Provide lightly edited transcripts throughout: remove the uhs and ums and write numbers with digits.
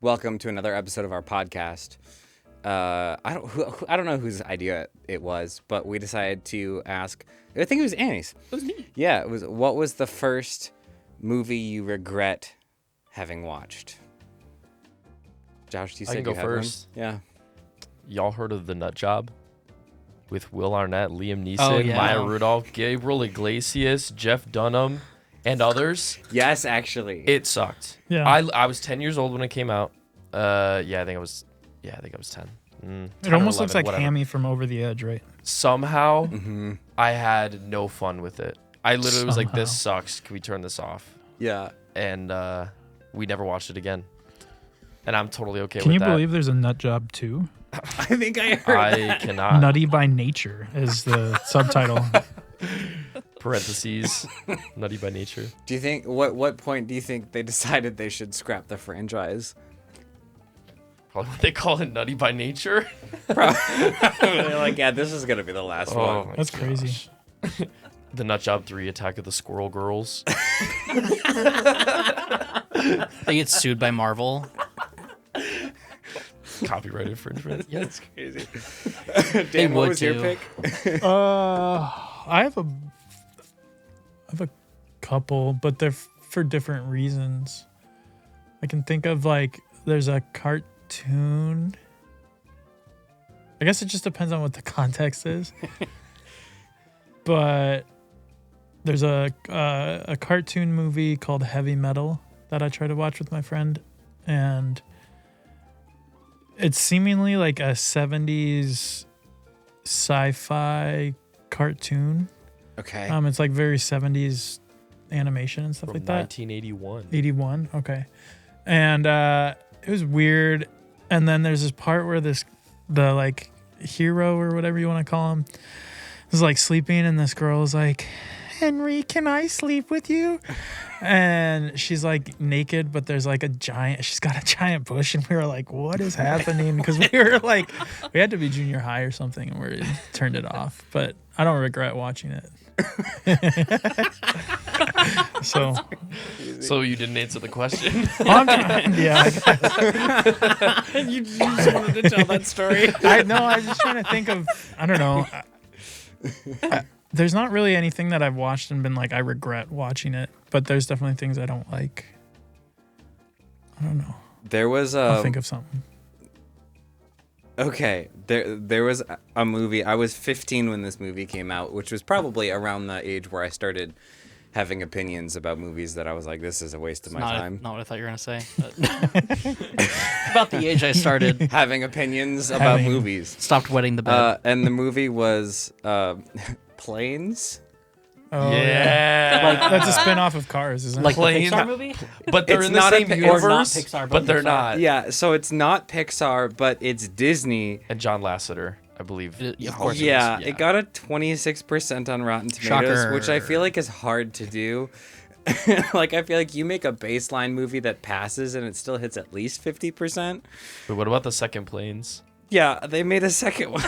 Welcome to another episode of our podcast. I don't know whose idea it was, but we decided to ask. I think it was Annie's. It was me. Yeah, it was. What was the first movie you regret having watched? Josh, you said I can you go had first. one? Yeah. Y'all heard of The Nut Job? With Will Arnett, Liam Neeson, Oh, yeah. Maya Rudolph, Gabriel Iglesias, Jeff Dunham, and others. Yes, actually. It sucked. Yeah. I was 10 years old when it came out. I think I was 10. 10 It or almost 11, looks like whatever. Hammy from Over the Edge, right? Somehow, Mm-hmm. I had no fun with it. I literally was like, this sucks. Can we turn this off? Yeah. And we never watched it again. And I'm totally okay Can with you that. believe there's a Nut Job too? I think I heard. I cannot. Nutty by Nature is the subtitle. Parentheses. Nutty by nature. Do you think what point do you think they decided they should scrap the franchise? Probably what they call it, Nutty by nature. They're like, yeah, this is gonna be the last one. my That's crazy. The Nut Job 3 Attack of the Squirrel Girls. They get sued by Marvel. Copyright infringement. Yeah, that's crazy. Dan, what would was your too. pick? I have a couple, but they're for different reasons. I can think of there's a cartoon. I guess it just depends on what the context is. But there's a cartoon movie called Heavy Metal that I try to watch with my friend, and it's seemingly like a 70s sci-fi cartoon. Okay. It's like very 70s animation and stuff From like that. 1981. 81, okay. And it was weird. And then there's this part where the hero or whatever you want to call him is like sleeping, and this girl is like, Henry, can I sleep with you? And she's like naked, but there's like she's got a giant bush, and we were like, what is happening? Because we were like, we had to be junior high or something, and we turned it off. But I don't regret watching it. So you didn't answer the question. Yeah. You just wanted to tell that story. I know. I was just trying to think of. I don't know. There's not really anything that I've watched and been like, I regret watching it. But there's definitely things I don't like. I don't know. There was I'll think of something. Okay, there was a movie. I was 15 when this movie came out, which was probably around the age where I started having opinions about movies that I was like, this is a waste of my time. Not what I thought you were gonna say. But about the age I started, Having opinions about Having- movies. stopped wetting the bed. And the movie was Planes. Oh, Yeah. That's a spin-off of Cars, isn't Like it? the Planes. Pixar movie? But they're It's in the not a same pi- or universe. not Pixar, but they're Pixar. not. Yeah, so it's not Pixar, but it's Disney. And John Lasseter, I believe. Of course it Yeah, is. it got a 26% on Rotten Tomatoes, which I Shocker. feel like is hard to do. Like, I feel like you make a baseline movie that passes and it still hits at least 50%. But what about the second Planes? Yeah, they made a second one.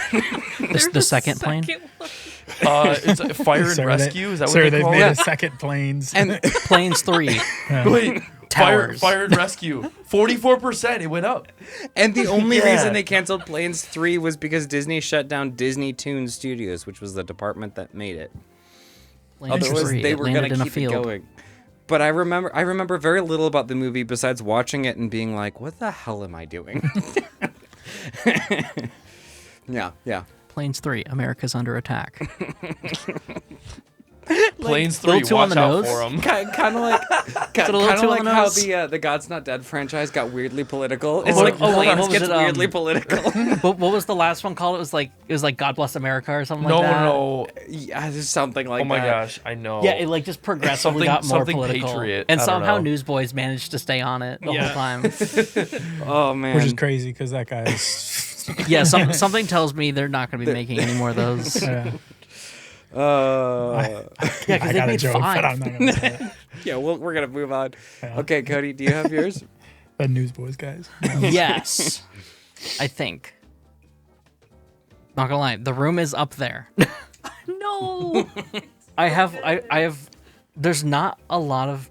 The second plane? It's Fire and Sir, Rescue. Is that what Sir, they they've call made it? a second Planes. And Planes 3. Wait, Towers. Fire and Rescue. 44%. It went up. the only Yeah. reason they canceled Planes 3 was because Disney shut down Disney Toon Studios, which was the department that made it. Planes Otherwise, 3. they It were going landed to in a keep it field. going. But I remember very little about the movie besides watching it and being like, what the hell am I doing? Yeah. Planes 3. America's under attack. Planes little 3. too on Watch the out nose? for them. Kind of like, it a little too on the how nose? the God's Not Dead franchise got weirdly political. It's Oh, like oh, Planes what was gets it, weirdly political. what was the last one called? It was like God Bless America or something No, like that. no. Yeah, just something like Oh my that. gosh, I know. Yeah, it like just progressively got more something political. Patriot. And I don't somehow know. Newsboys managed to stay on it the whole time. Oh man. Which is crazy because that guy is. Yeah, something tells me they're not going to be making any more of those. Yeah. Yeah, because I they got a made joke, but 5. I'm not going to say it. Yeah, we're gonna move on. Yeah. Okay, Cody, do you have yours? The Newsboys guys. Yes, I think. Not gonna lie, The Room is up there. No, I have. There's not a lot of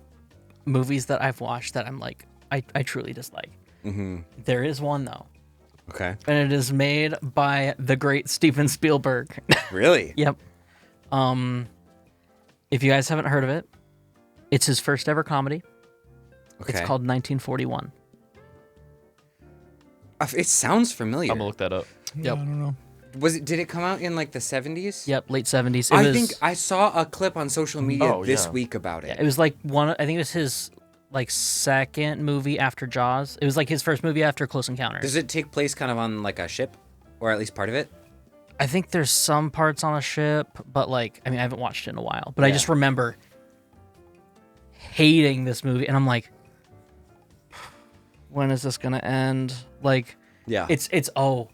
movies that I've watched that I'm like, I truly dislike. There is one though, Okay. and it is made by the great Steven Spielberg. Really? Yep. If you guys haven't heard of it, it's his first ever comedy. Okay. It's called 1941. It sounds familiar. I'm gonna look that up. Yeah, I don't know. Did it come out in like the 70s? Yep, late 70s. I think I saw a clip on social media this yeah. week about it. it was like I think it was his like second movie after Jaws. It was like his first movie after Close Encounters. Does it take place kind of on like a ship, or at least part of it? I think there's some parts on a ship, but like, I mean, I haven't watched it in a while, but I just remember hating this movie, and I'm like, when is this gonna end? Like, Yeah. it's oh,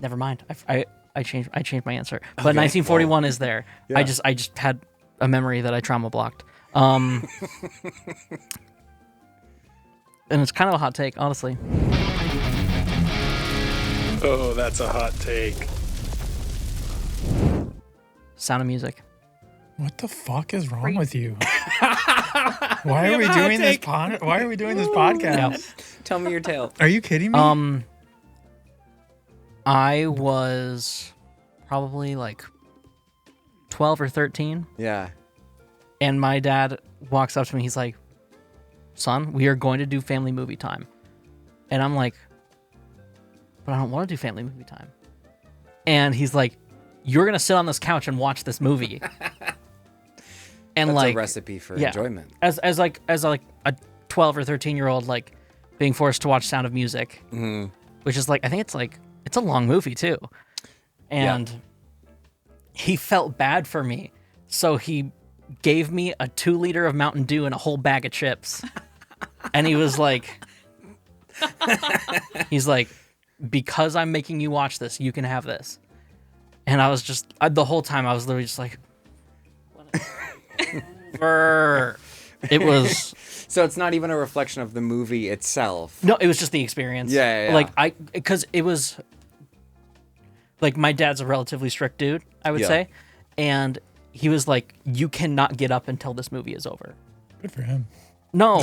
never mind. I changed my answer, but 1941 is there. Yeah. I just had a memory that I trauma blocked. And it's kind of a hot take, honestly. Oh, that's a hot take. Sound of Music. What the fuck is wrong with you? Why are we doing this Why are we doing this podcast? Tell me your tale. Are you kidding me? I was probably like 12 or 13, Yeah. and my dad walks up to me. He's like, "Son, we are going to do family movie time." And I'm like, "But I don't want to do family movie time." And he's like, "You're going to sit on this couch and watch this movie." And That's like a recipe for enjoyment. As a 12 or 13-year-old, like being forced to watch Sound of Music, which is like, I think it's a long movie too. And he felt bad for me. So he gave me a 2-liter of Mountain Dew and a whole bag of chips. And he was like, because I'm making you watch this, you can have this. And I was just, the whole time I was literally just like, it was. So it's not even a reflection of the movie itself. No, it was just the experience. Yeah. Like because it was like, my dad's a relatively strict dude, I would say. And he was like, you cannot get up until this movie is over. Good for him. No.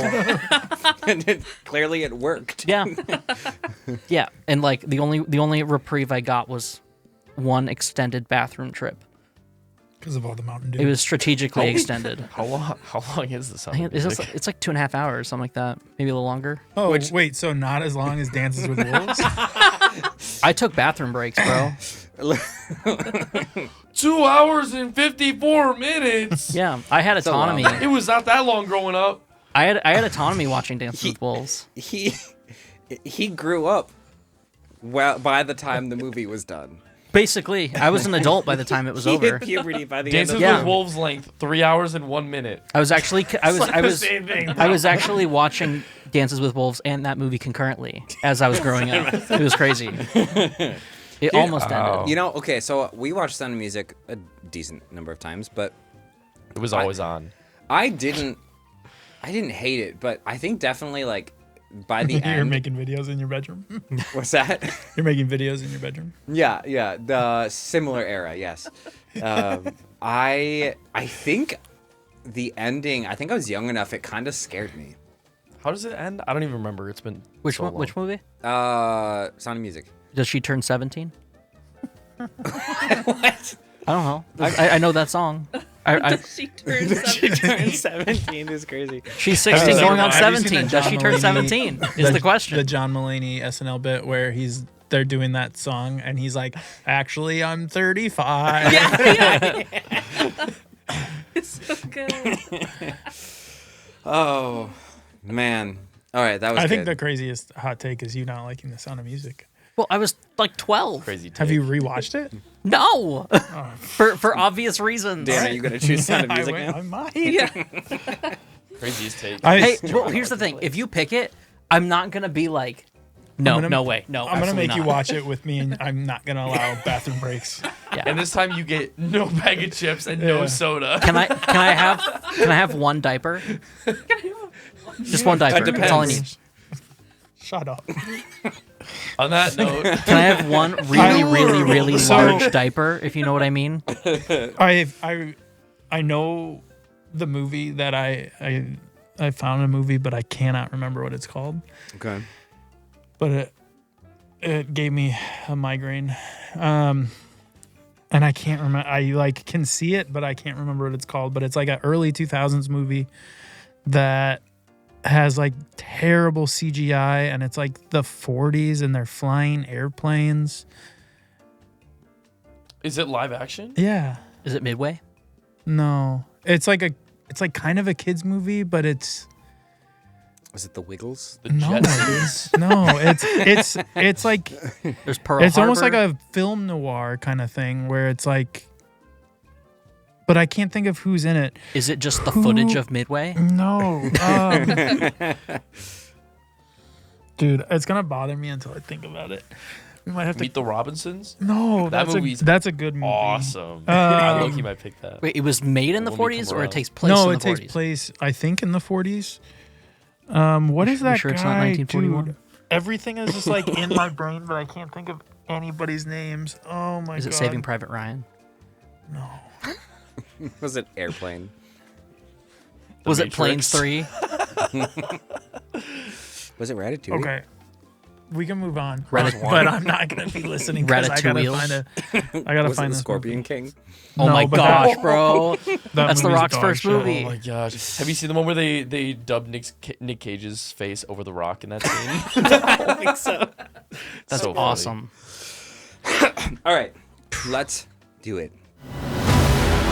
And clearly it worked. Yeah. Yeah. And like the only reprieve I got was one extended bathroom trip. Because of all the Mountain Dew. It was strategically extended. How long is this? I think it's like 2.5 hours, something like that. Maybe a little longer. Oh, wait, so not as long as Dances with Wolves? I took bathroom breaks, bro. 2 hours and 54 minutes. Yeah, I had autonomy. It was not that long growing up. I had autonomy watching Dances with Wolves. He grew up by the time the movie was done. Basically, I was an adult by the time it was He over. hit puberty by the Dances end with of Yeah. Wolves length 3 hours and 1 minute. I was actually Same thing. I was actually watching Dances with Wolves and that movie concurrently as I was growing up. It was crazy. It almost ended. You know, okay, so we watched Sound of Music a decent number of times, but It was always on. I didn't hate it, but I think definitely like by the You're end. making videos in your bedroom? What's that? You're making videos in your bedroom? Yeah, the similar era, yes. I think the ending. I think I was young enough. It kind of scared me. How does it end? I don't even remember. It's been Which so one? long. Which movie? Sound of Music. Does she turn 17? What? I don't know. I know that song. She turned 17 is crazy. She's 16 going on Have you seen 17. the Does John she turn Mulaney- 17? Is the question. The John Mulaney SNL bit where they're doing that song and he's like, actually, I'm 35. It's so good. Oh man. All right, that was. I think the good. craziest hot take is you not liking The Sound of Music. Well, I was like 12. Crazy take. Have you rewatched it? No. For obvious reasons. Dan, are you gonna choose Sound of Music now? I might. Yeah. Craziest take? Hey, well, here's the thing. If you pick it, I'm not going to be like, no, gonna- no way. No, I'm gonna absolutely make you not. watch it with me, and I'm not gonna allow bathroom breaks. And this time you get no bag of chips and no Yeah. soda. Can I have one diaper? Just one diaper. That's all I need. Shut up. On that note, Can I have one really So- large diaper, if you know what I mean? I know the movie that I I found a movie, but I cannot remember what it's called. Okay. But it gave me a migraine. And I can't remember. I like can see it, but I can't remember what it's called. But it's like an early 2000s movie that has like terrible CGI, and it's like the 40s, and they're flying airplanes. Is it live action? Yeah. Is it Midway? No. It's like kind of a kids movie, but it's Was it The Wiggles? The no, Jetsons? no. It's like There's Pearl it's almost like Harbor. a film noir kind of thing where it's like, but I can't think of who's in it. Is it just the footage of Midway? No. Dude, it's gonna bother me until I think about it. We might have to. Meet the Robinsons? No, That that's movie's that's a good movie. Awesome. I low-key might pick that. Wait, it was made in the When we 40s, come or it around. takes place No, in it the 40s? takes place, I think, in the 40s. What is that sure guy? it's not 1941? Dude, everything is just like in my brain, but I can't think of anybody's names. Oh my god. Is it Saving Private Ryan? No. Was it Airplane? Was it Matrix. Planes 3? Was it Ratatouille? Okay. We can move on. Ratatouille. But I'm not gonna be listening because I gotta Ratatouille. find I gotta Was it find The this Scorpion King? Oh No, my but that- gosh, bro. That's The movie's Rock's dog first shit. movie. Oh my gosh. Have you seen the one where they dubbed Nick Cage's face over The Rock in that scene? I don't think so. That's So funny. awesome. All right, let's do it.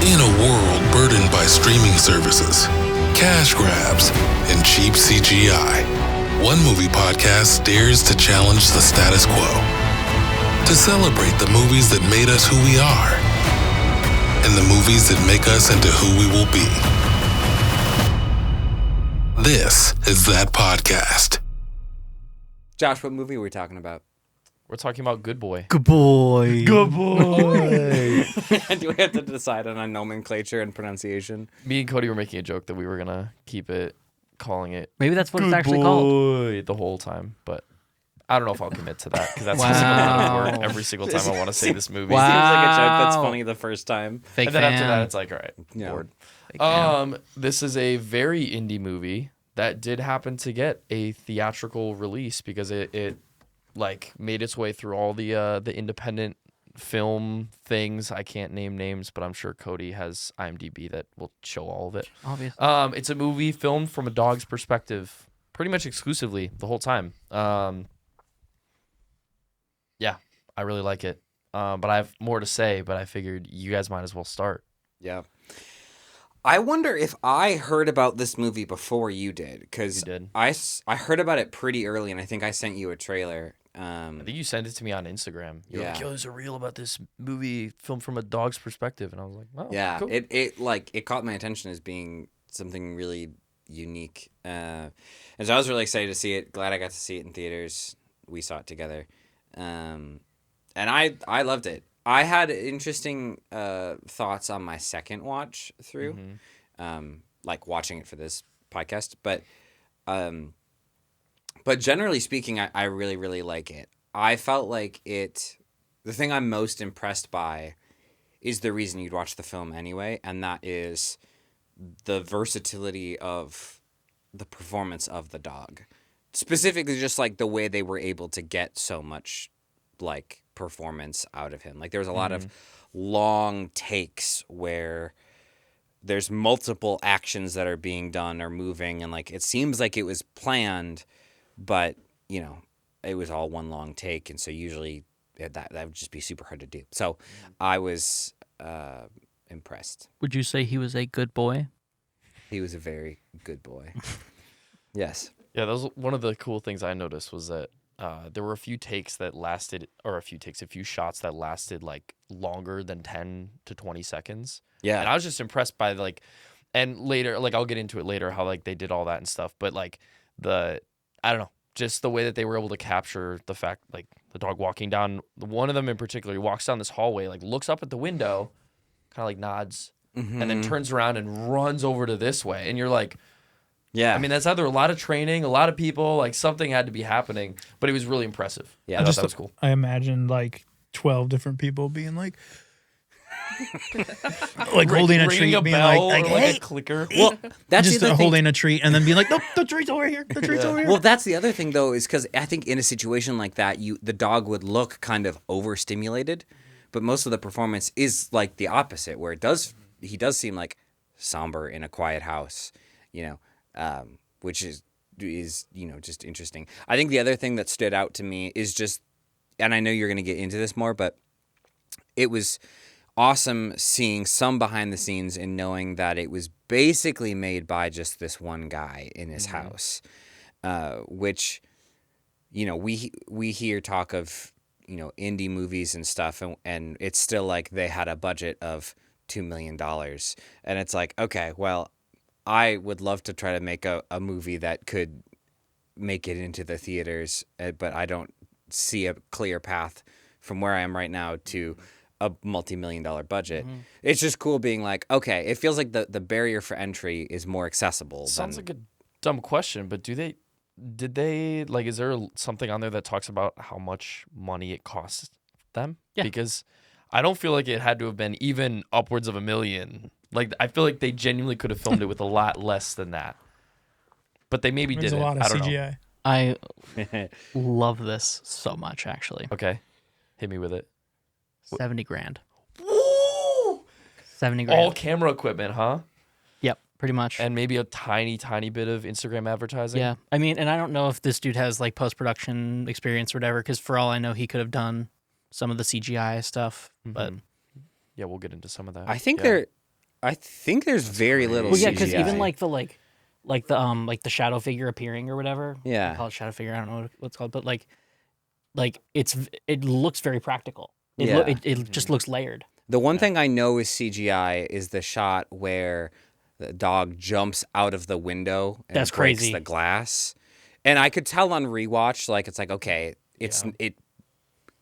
In a world burdened by streaming services, cash grabs, and cheap CGI, One Movie Podcast dares to challenge the status quo. To celebrate the movies that made us who we are, and the movies that make us into who we will be. This is that podcast. Josh, what movie were we talking about? We're talking about Good Boy. Good boy. Good boy. Do we have to decide on a nomenclature and pronunciation? Me and Cody were making a joke that we were gonna keep it, calling it Maybe that's what Good it's actually called. Boy the whole time, but I don't know if I'll commit to that because that's Wow. just gonna work every single time I want to say this movie. Wow. Seems like a joke that's Wow. funny the first time. Fake And then fan. after that, it's like, all right, Yeah. bored. Fake fan. This is a very indie movie that did happen to get a theatrical release because it like made its way through all the independent film things. I can't name names, but I'm sure Cody has IMDb that will show all of it. Obvious. It's a movie filmed from a dog's perspective, pretty much exclusively the whole time. Yeah, I really like it. But I have more to say, but I figured you guys might as well start. Yeah. I wonder if I heard about this movie before you did, because You did. I heard about it pretty early, and I think I sent you a trailer. I think you sent it to me on Instagram. You're like, Yeah. yo, there's a reel about this movie filmed from a dog's perspective. And I was like, oh, Yeah, cool. it caught my attention as being something really unique, and so I was really excited to see it. Glad I got to see it in theaters. We saw it together, and I loved it. I had interesting thoughts on my second watch through, like watching it for this podcast, but generally speaking, I really, really like it. I felt like the thing I'm most impressed by is the reason you'd watch the film anyway, and that is the versatility of the performance of the dog. Specifically, just like the way they were able to get so much like performance out of him. Like there was a lot of long takes where there's multiple actions that are being done or moving, and like it seems like it was planned, but you know, it was all one long take, and so usually that would just be super hard to do. So I was impressed. Would you say he was a good boy? He was a very good boy. Yes. Yeah, that was one of the cool things I noticed was that there were a few takes that lasted, or a few shots that lasted like longer than 10 to 20 seconds. Yeah. And I was just impressed by like, and later, like I'll get into it later, how like they did all that and stuff. But like I don't know, just the way that they were able to capture the fact, like the dog walking down, one of them in particular, he walks down this hallway, like looks up at the window, kind of like nods, and then turns around and runs over to this way. And you're like, Yeah. I mean, that's either a lot of training, a lot of people, like something had to be happening, but it was really impressive. Yeah. I thought that was cool. I imagined like 12 different people being like, like holding a Ringing treat, a being bell like, or hey, a clicker. Well, that's just the other thing. holding a treat and then being like, nope, the treat's over here. The treat's over here. Well, that's the other thing though, is because I think in a situation like that, the dog would look kind of overstimulated, but most of the performance is like the opposite, where he does seem like somber in a quiet house, which is just interesting. I think the other thing that stood out to me is just, and I know you're going to get into this more, but it was awesome seeing some behind the scenes and knowing that it was basically made by just this one guy in his house, which, we hear talk of, indie movies and stuff, and it's still like they had a budget of $2 million. And it's like, okay, well, I would love to try to make a movie that could make it into the theaters, but I don't see a clear path from where I am right now to a multi-million-dollar budget. It's just cool being like, okay, it feels like the barrier for entry is more accessible. Sounds like a dumb question, but did they like, is there something on there that talks about how much money it costs them? Yeah. Because I don't feel like it had to have been even upwards of $1 million. Like, I feel like they genuinely could have filmed it with a lot less than that. But they maybe There's didn't. a lot of I don't CGI. I love this so much, actually. know. Okay. Hit me with it. 70 grand. Woo! 70 grand. All camera equipment, huh? Yep, pretty much. And maybe a tiny, tiny bit of Instagram advertising. Yeah. I mean, and I don't know if this dude has like post-production experience or whatever, because for all I know, he could have done some of the CGI stuff, but Yeah, we'll get into some of that. I think yeah. there's very little. well, yeah, CGI. because even like the shadow figure appearing or whatever. Yeah. They call it shadow figure. I don't know what it's called, but like it looks very practical. It just looks layered. The one thing I know is CGI is the shot where the dog jumps out of the window and That's breaks crazy. the glass. And I could tell on rewatch, like, it's like, okay, it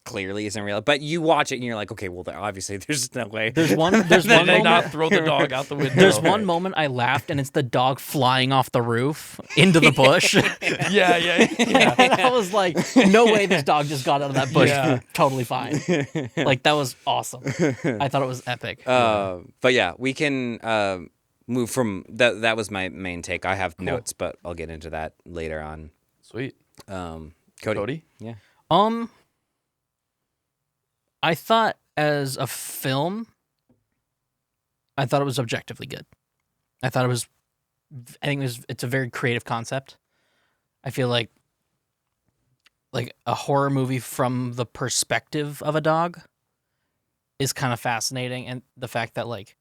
clearly isn't real. But you watch it and you're like, okay, well, obviously there's no way. There's one Did they moment. not throw the dog out the window? There's one moment I laughed, and it's the dog flying off the roof into the bush. Yeah. And I was like, no way this dog just got out of that bush Yeah. totally fine. Like, that was awesome. I thought it was epic. But yeah, we can move from that. That was my main take. I have notes, but I'll get into that later on. Sweet. Cody? Yeah. I thought as a film, I thought it was objectively good. I think it's a very creative concept. I feel like a horror movie from the perspective of a dog is kind of fascinating, and the fact that like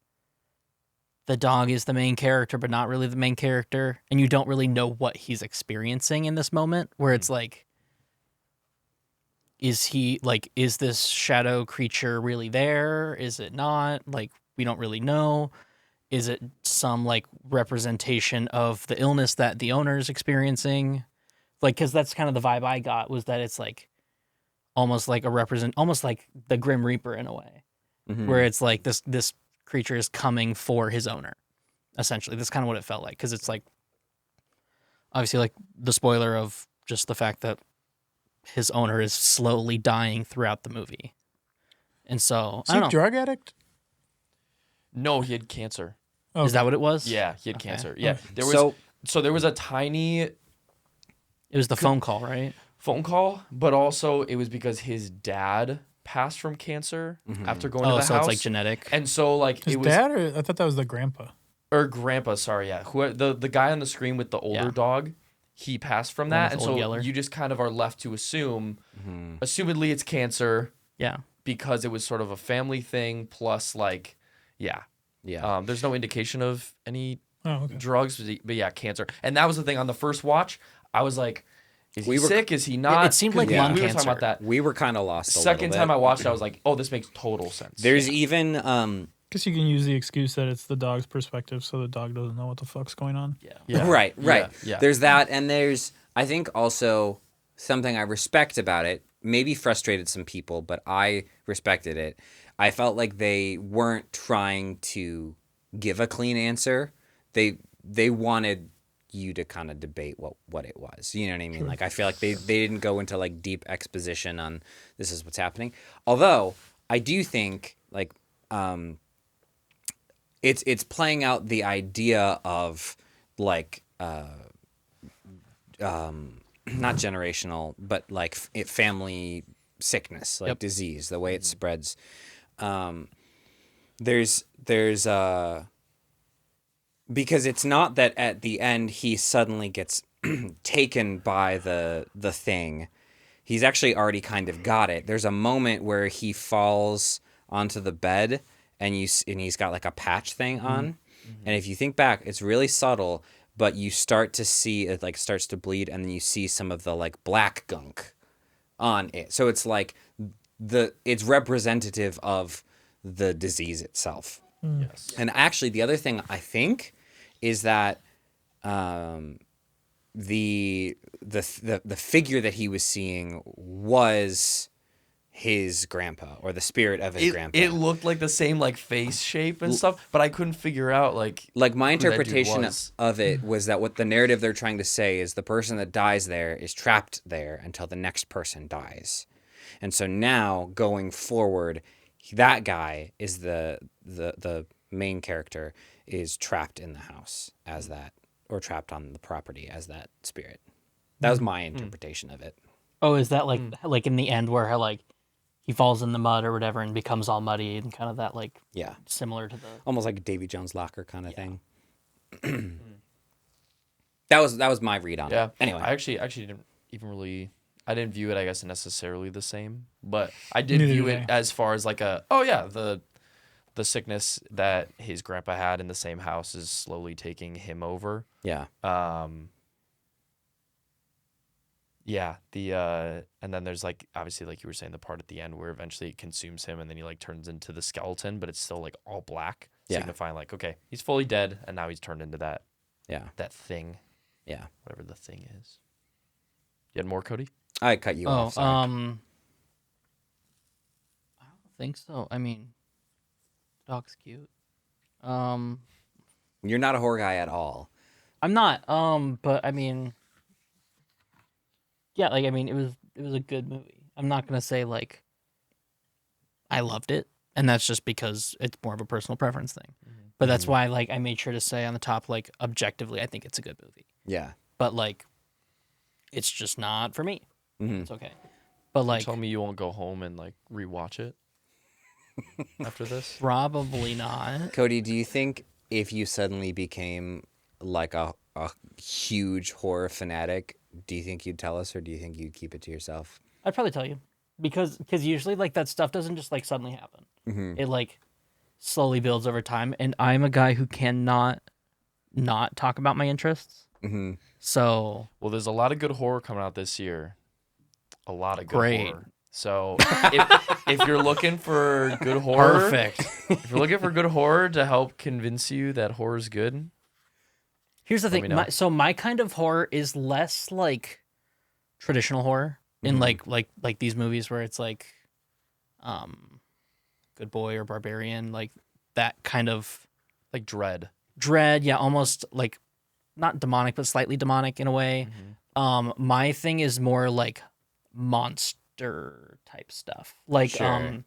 the dog is the main character but not really the main character, and you don't really know what he's experiencing in this moment, where it's like, is this shadow creature really there? Is it not? Like, we don't really know. Is it some like representation of the illness that the owner is experiencing? Like, because that's kind of the vibe I got, was that it's like almost like almost like the Grim Reaper in a way, where it's like this creature is coming for his owner. Essentially, that's kind of what it felt like, because it's like obviously like the spoiler of just the fact that his owner is slowly dying throughout the movie. And so, Is I he don't a know. drug addict? No, he had cancer. Okay. Is that what it was? Yeah, he had cancer. Yeah. Okay. There was a tiny It was the phone call, right? phone call, but also it was because his dad passed from cancer after going to the so house. it's like genetic. And so like His it was dad, or I thought that was the grandpa. or grandpa, sorry, yeah. Who the guy on the screen with the older Yeah. dog, he passed from The one that, with and Old so Yeller. you just kind of are left to assume, assumedly it's cancer Yeah. because it was sort of a family thing. Plus, like, yeah, there's no indication of any Oh, okay. drugs, but yeah, cancer. And that was the thing on the first watch. I was like, is he We were- sick? Is he not? It seemed like 'Cause lung we were talking cancer. about that. We were kind of lost. Second time I watched it, I was like, oh, this makes total sense. There's even Guess you can use the excuse that it's the dog's perspective, so the dog doesn't know what the fuck's going on. yeah. right. Yeah. There's that, and there's I think also something I respect about it. Maybe frustrated some people, but I respected it. I felt like they weren't trying to give a clean answer. They wanted you to kind of debate what it was. You know what I mean? Like, I feel like they didn't go into like deep exposition on this is what's happening. Although I do think, like, it's playing out the idea of like not generational, but like family sickness, like disease, the way it spreads. There's because it's not that at the end he suddenly gets taken by the thing. He's actually already kind of got it. There's a moment where he falls onto the bed and he's got like a patch thing on. And if you think back, it's really subtle, but you start to see it like starts to bleed, and then you see some of the like black gunk on it. So it's like it's representative of the disease itself. Yes. And actually, the other thing I think is that the figure that he was seeing was his grandpa, or the spirit of his grandpa. It looked like the same like face shape and stuff, but I couldn't figure out like my who that dude interpretation was. of it was that what the narrative they're trying to say is the person that dies there is trapped there until the next person dies. And so now going forward, that guy is the main character is trapped in the house as that, or trapped on the property as that spirit. That was my interpretation of it. Oh, is that like in the end where like he falls in the mud or whatever and becomes all muddy and kind of that like Yeah. similar to the Almost like a Davy Jones' locker kind of thing. That was my read on Yeah. it. Anyway. I actually didn't even really. I didn't view it, I guess, necessarily the same, but I did Neither view did it I. as far as like the sickness that his grandpa had in the same house is slowly taking him over. Yeah. Yeah, and then there's like obviously like you were saying the part at the end where eventually it consumes him and then he like turns into the skeleton, but it's still like all black, Yeah. signifying like okay, he's fully dead and now he's turned into that Yeah. thing, Yeah. whatever the thing is. You had more, Cody? I cut you Oh, off. Sorry. I don't think so. I mean, dog's cute. You're not a horror guy at all. I'm not. But I mean, yeah, like I mean, it was a good movie. I'm not gonna say like I loved it, and that's just because it's more of a personal preference thing. But that's why like I made sure to say on the top like objectively, I think it's a good movie. Yeah. But like, it's just not for me. Mhm. It's okay. But like, Tell me you won't go home and like rewatch it after this. probably not. Cody, do you think if you suddenly became like a huge horror fanatic, do you think you'd tell us, or do you think you'd keep it to yourself? I'd probably tell you because usually like that stuff doesn't just like suddenly happen. It like slowly builds over time, and I'm a guy who cannot not talk about my interests. Mm-hmm. So Well, there's a lot of good horror coming out this year. A lot of good Great. horror. So if you're looking for good horror, perfect. if you're looking for good horror to help convince you that horror's good, Here's the me thing. know. My kind of horror is less like traditional horror in like these movies where it's like, Good Boy or Barbarian, like that kind of like Dread. dread. Yeah, almost like not demonic, but slightly demonic in a way. My thing is more like monster type stuff, like Sure.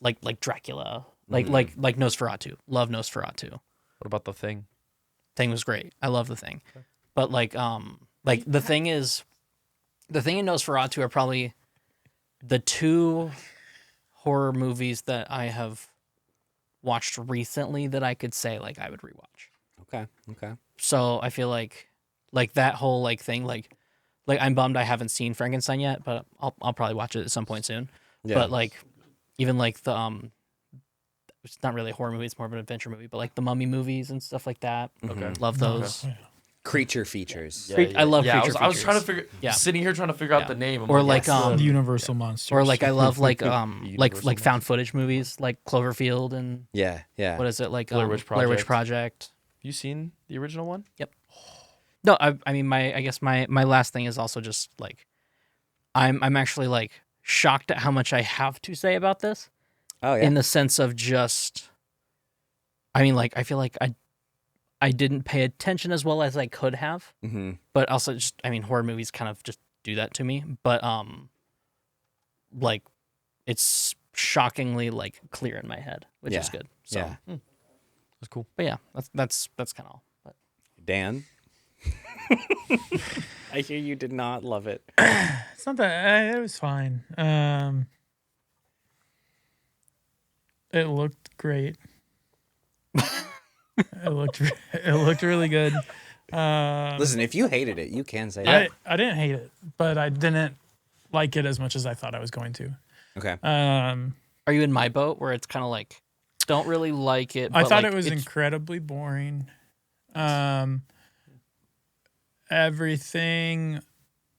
like Dracula, like Nosferatu. Love Nosferatu. What about The Thing? Thing was great. I love the Thing, but like the Thing and Nosferatu are probably the two horror movies that I have watched recently that I could say like I would rewatch. Okay. So I feel like that whole like thing like I'm bummed I haven't seen Frankenstein yet, but I'll probably watch it at some point soon. Yeah. But like even like the it's not really a horror movie, it's more of an adventure movie, but like the Mummy movies and stuff like that. Okay. Love those. Creature features. I love I creature was trying to features. figure. Yeah. Sitting here trying to figure out the name. I'm Or like, like, what's The the- Universal monsters. Or like I love like Universal like found footage movies like Cloverfield and Yeah. what is it like Blair Witch Blair Witch Project. Project. You seen the original one? No, I mean I guess my last thing is also just like I'm actually like shocked at how much I have to say about this Oh yeah. in the sense of just I mean like I feel like I didn't pay attention as well as I could have, Mm-hmm. but also just I mean horror movies kind of just do that to me, but like it's shockingly like clear in my head. which is good. So, Yeah. That's cool. but yeah, that's kind of all. But Dan? I hear you did not love it. It's not that it was fine. It looked great. it looked really good. Listen, if you hated it, you can say that. I didn't hate it, but I didn't like it as much as I thought I was going to. Okay. are you in my boat where it's kind of like don't really like it? I but thought like, it was it's- incredibly boring. Everything,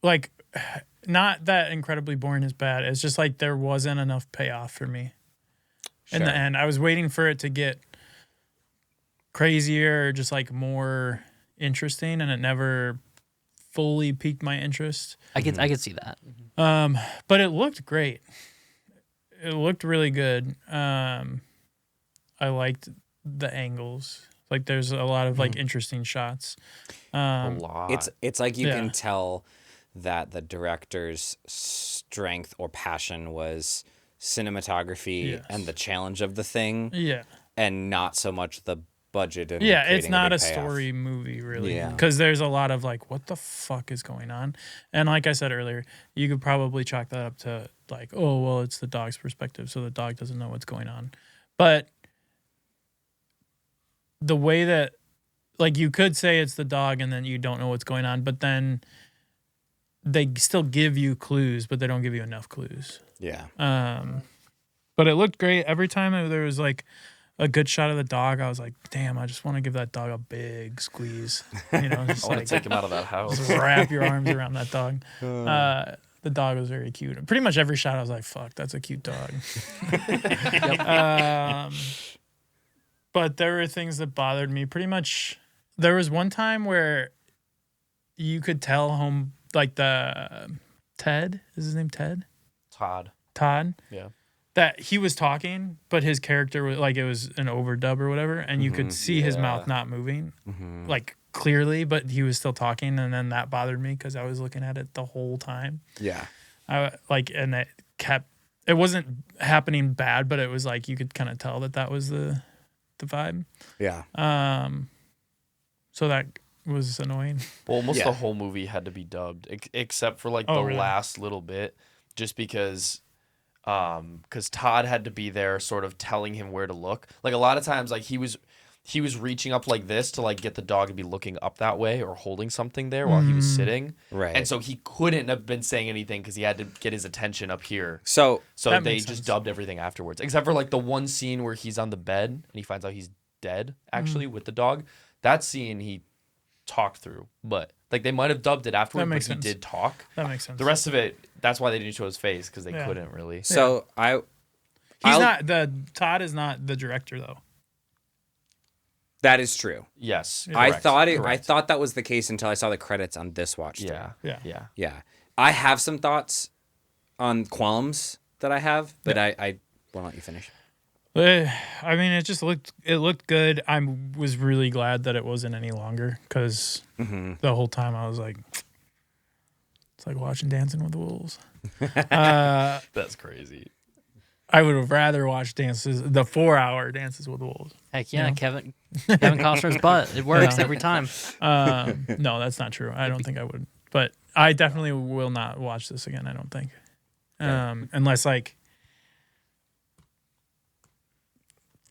like, not that incredibly boring is bad. It's just like there wasn't enough payoff for me. In the Sure. end, I was waiting for it to get crazier or just like more interesting, and it never fully piqued my interest. I could see that. But it looked great. It looked really good. I liked the angles. Like there's a lot of like interesting shots. A lot. It's like you Yeah. can tell that the director's strength or passion was cinematography Yes. and the challenge of the thing, Yeah. and not so much the budget. And Yeah, it's creating not a big payoff. story movie really. Yeah. Because there's a lot of like, what the fuck is going on? And like I said earlier, you could probably chalk that up to like, oh, well, it's the dog's perspective, so the dog doesn't know what's going on. But the way that, like, you could say it's the dog and then you don't know what's going on, but then they still give you clues, but they don't give you enough clues. Yeah. But it looked great. Every time there was like a good shot of the dog, I was like, damn, I just want to give that dog a big squeeze. You know, just I want like to take him out of that house. just wrap your arms around that dog. The dog was very cute. Pretty much every shot I was like, fuck, that's a cute dog. But there were things that bothered me. Pretty much, there was one time where you could tell like the Ted, is his name Ted? Todd. Todd? Yeah. That he was talking, but his character was like, it was an overdub or whatever, and you could see his Yeah. mouth not moving, like clearly, but he was still talking, and then that bothered me because I was looking at it the whole time. Yeah. And it wasn't happening bad, but it was like you could kind of tell that was the vibe. Yeah. So that was annoying. Well, almost Yeah. the whole movie had to be dubbed, except for like the Really? last little bit, just because Todd had to be there, sort of telling him where to look. Like a lot of times, like he was reaching up like this to like get the dog to be looking up that way or holding something there while he was sitting, Right. and so he couldn't have been saying anything because he had to get his attention up here. So So That they makes just sense. dubbed everything afterwards, except for like the one scene where he's on the bed and he finds out he's dead actually with the dog. That scene he talked through, but like they might have dubbed it afterwards, but makes he sense. did talk. That makes sense. The rest of it, that's why they didn't show his face because they Yeah. couldn't really. so Todd is not the director though. that is true. Yes, I correct, thought correct. that was the case until I saw the credits on this watch. through. Yeah, Yeah. yeah. Yeah. I have some thoughts on qualms that I have, but I will let you finish. I mean, it looked good. I was really glad that it wasn't any longer because the whole time I was like, it's like watching Dancing with the Wolves. That's crazy. I would have rather watched the 4-hour Dances with Wolves. Heck yeah, Kevin Costner's butt. It works every time. No, that's not true. I don't think I would. But I definitely will not watch this again, I don't think. Unless, like,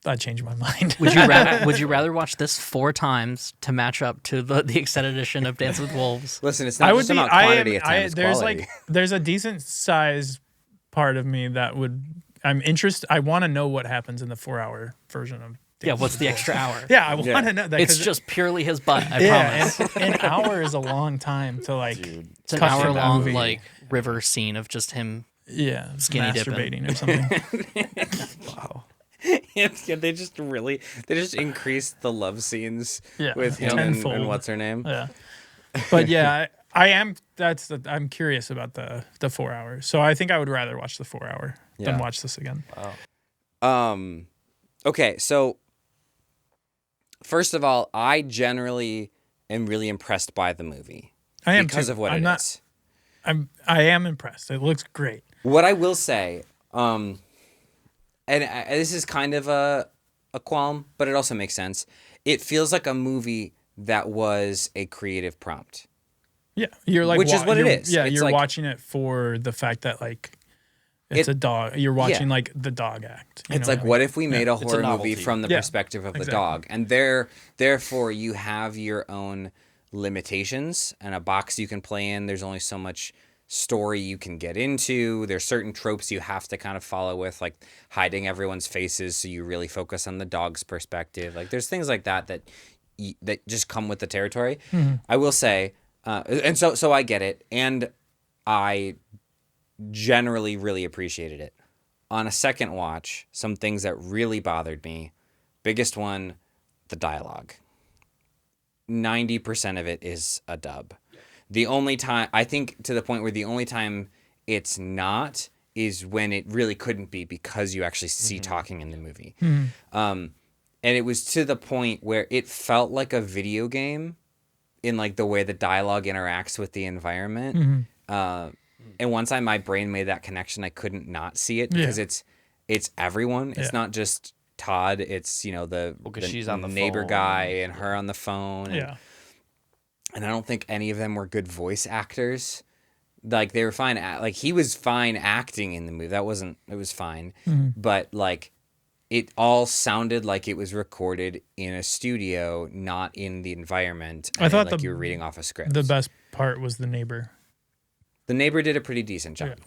I change my mind. Would you rather watch this 4 times to match up to the extended edition of Dance with Wolves? Listen, it's not just about quantity, it's times there's quality. there's a decent size part of me that I'm interested. I want to know what happens in the 4-hour version of. Yeah, what's the extra hour? Yeah, I want to know that. It's 'cause just purely his butt, I yeah, promise. an hour is a long time to like. Dude. It's an cut through hour that long movie. like river scene of just him. Yeah, skinny masturbating or something. Wow. yeah, they just increased the love scenes Yeah, with him and tenfold. what's her name? Yeah, but yeah, I am. I'm curious about the 4 hours. So I think I would rather watch the 4-hour than Yeah. watch this again. Okay, so first of all, I generally am really impressed by the movie I am because too. of what I'm it not, is. I am impressed. It looks great. What I will say, this is kind of a qualm, but it also makes sense. It feels like a movie that was a creative prompt. Yeah, you're like, which is what it is. Yeah, It's you're like, watching it for the fact that like it's a dog. You're watching yeah. like the dog act. You It's know like, what I mean? what if we made a It's a horror movie novelty. from the Yeah, perspective of the exactly. dog, and therefore you have your own limitations and a box you can play in. There's only so much story you can get into. There's certain tropes you have to kind of follow with, like hiding everyone's faces so you really focus on the dog's perspective. Like there's things like that that just come with the territory. I will say, and so I get it, and I generally really appreciated it. On a second watch, some things that really bothered me. Biggest one, the dialogue. 90% of it is a dub. The only time, I think to the point where the only time it's not is when it really couldn't be, because you actually see talking in the movie. And it was to the point where it felt like a video game in like the way the dialogue interacts with the environment. And once my brain made that connection, I couldn't not see it, because it's everyone. It's not just Todd. It's, the she's on the neighbor phone. guy and her on the phone. Yeah. And I don't think any of them were good voice actors. Like they were fine. Like he was fine acting in the movie. It was fine. But like it all sounded like it was recorded in a studio, not in the environment. I thought like you were reading off a script. The best part was the neighbor. The neighbor did a pretty decent job. Yeah.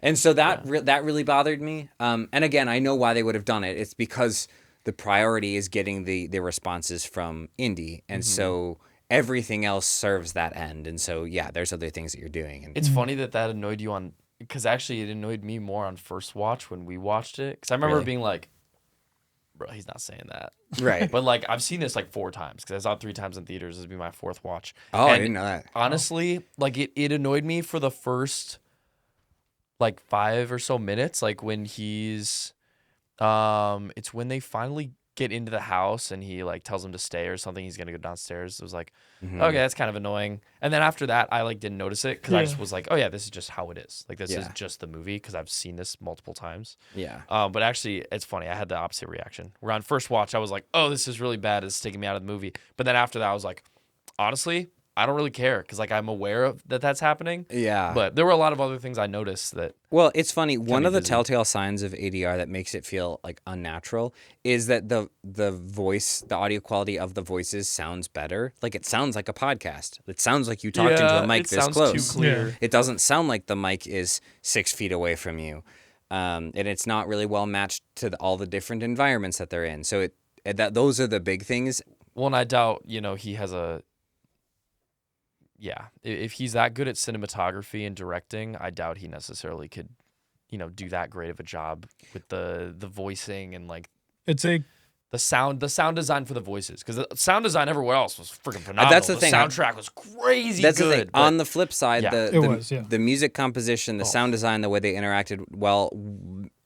And so that really bothered me. And again, I know why they would have done it. It's because the priority is getting the responses from Indy. And so everything else serves that end. And so, yeah, there's other things that you're doing. And It's funny that annoyed you on, because actually it annoyed me more on first watch when we watched it. Because I remember being like, bro, he's not saying that. Right. But like I've seen this like 4 times, because I saw it 3 times in theaters. This would be my 4th watch. Oh, and I didn't know that. Honestly, like it annoyed me for the first like 5 or so minutes. Like when he's, it's when they finally get into the house and he like tells him to stay or something. He's gonna go downstairs. It was like, okay, that's kind of annoying. And then after that, I like didn't notice it, because I just was like, oh yeah, this is just how it is. Like this is just the movie, because I've seen this multiple times. Yeah. But actually, it's funny. I had the opposite reaction. Where on first watch, I was like, oh, this is really bad. It's taking me out of the movie. But then after that, I was like, honestly, I don't really care, because like I'm aware of that's happening. Yeah. But there were a lot of other things I noticed that. Well, it's funny. One of the busy. telltale signs of ADR that makes it feel like unnatural is that the voice, the audio quality of the voices sounds better. Like it sounds like a podcast. It sounds like you talked into a mic it this sounds close. too clear. Yeah. It doesn't sound like the mic is 6 feet away from you, and it's not really well matched to all the different environments that they're in. So those are the big things. Well, and I doubt, he has a. Yeah, if he's that good at cinematography and directing, I doubt he necessarily could, do that great of a job with the voicing and like It's a the sound design for the voices, because the sound design everywhere else was freaking phenomenal. That's the thing. Soundtrack was crazy. That's good. the thing. but- On the flip side, Yeah. the music composition, the sound design, the way they interacted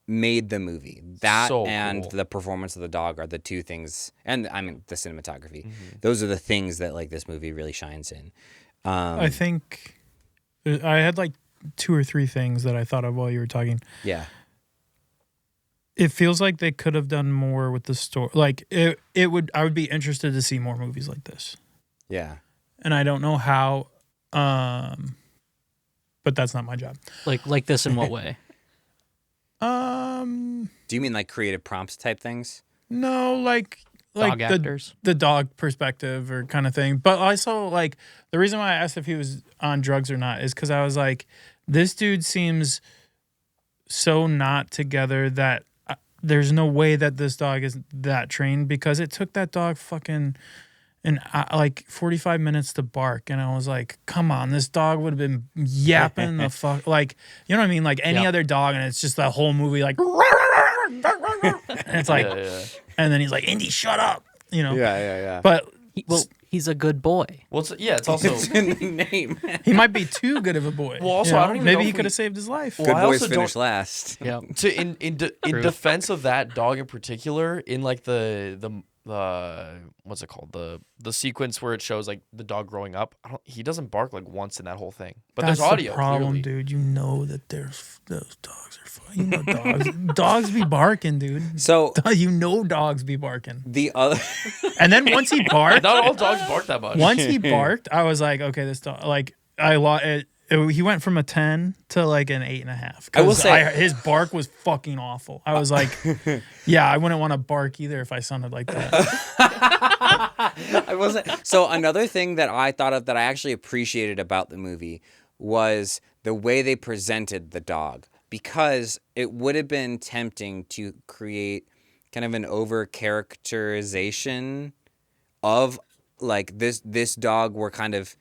made the movie. That So and cool. the performance of the dog are the two things, and I mean the cinematography. Those are the things that like this movie really shines in. I think I had like 2 or 3 things that I thought of while you were talking. Yeah. It feels like they could have done more with the story. Like I would be interested to see more movies like this. Yeah. And I don't know how, but that's not my job. Like this in what way? Do you mean like creative prompts type things? No, like Dog actors. the dog perspective or kind of thing. But also like the reason why I asked if he was on drugs or not is because I was like, this dude seems so not together that there's no way that this dog is that trained, because it took that dog fucking like 45 minutes to bark, and I was like, come on, this dog would have been yapping the fuck, like, you know what I mean, like any other dog, and it's just the whole movie like and it's like and then he's like, Indy, shut up, Yeah. but He's a good boy. Well, it's also. It's in the name. he might be too good of a boy. Well, also, I don't even know maybe he if could we- have saved his life. Well, Good I boys also finish don't- last. Yeah. In defense of that dog in particular, in like the what's it called, the sequence where it shows like the dog growing up. He doesn't bark like once in that whole thing, but That's there's audio. the problem, clearly. dude. You know that those dogs are fine. You know dogs be barking, dude. So You know dogs be barking. the other, And then once he barked, Not all dogs bark that much. once he barked, I was like, okay, this dog, like I lost it. He went from a 10 to like an 8.5. I will say- his bark was fucking awful. I was like, yeah, I wouldn't want to bark either if I sounded like that. I wasn't. So another thing that I thought of that I actually appreciated about the movie was the way they presented the dog, because it would have been tempting to create kind of an over characterization of like this dog. Were kind of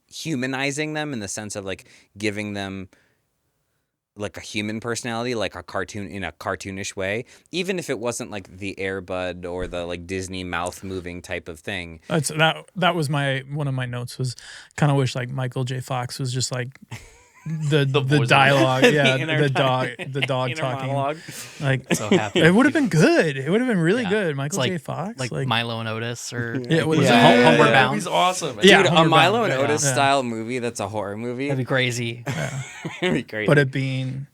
humanizing them in the sense of like giving them like a human personality, like a cartoon in a cartoonish way, even if it wasn't like the Air Bud or the like Disney mouth moving type of thing. That was one of my notes was kind of wish like Michael J. Fox was just like the voice dialogue, yeah, inner the dog inner talking. monologue. Like So happy. it would have been good. It would have been really Yeah. good. Michael It's J. Fox, like Milo and Otis or Yeah, what is yeah, it? Homeward Yeah, Bound. he's awesome. Yeah. Dude, a Homeward Milo Bound, and yeah. Otis Yeah. style movie that's a horror movie. That'd be crazy. It'd be great. but it being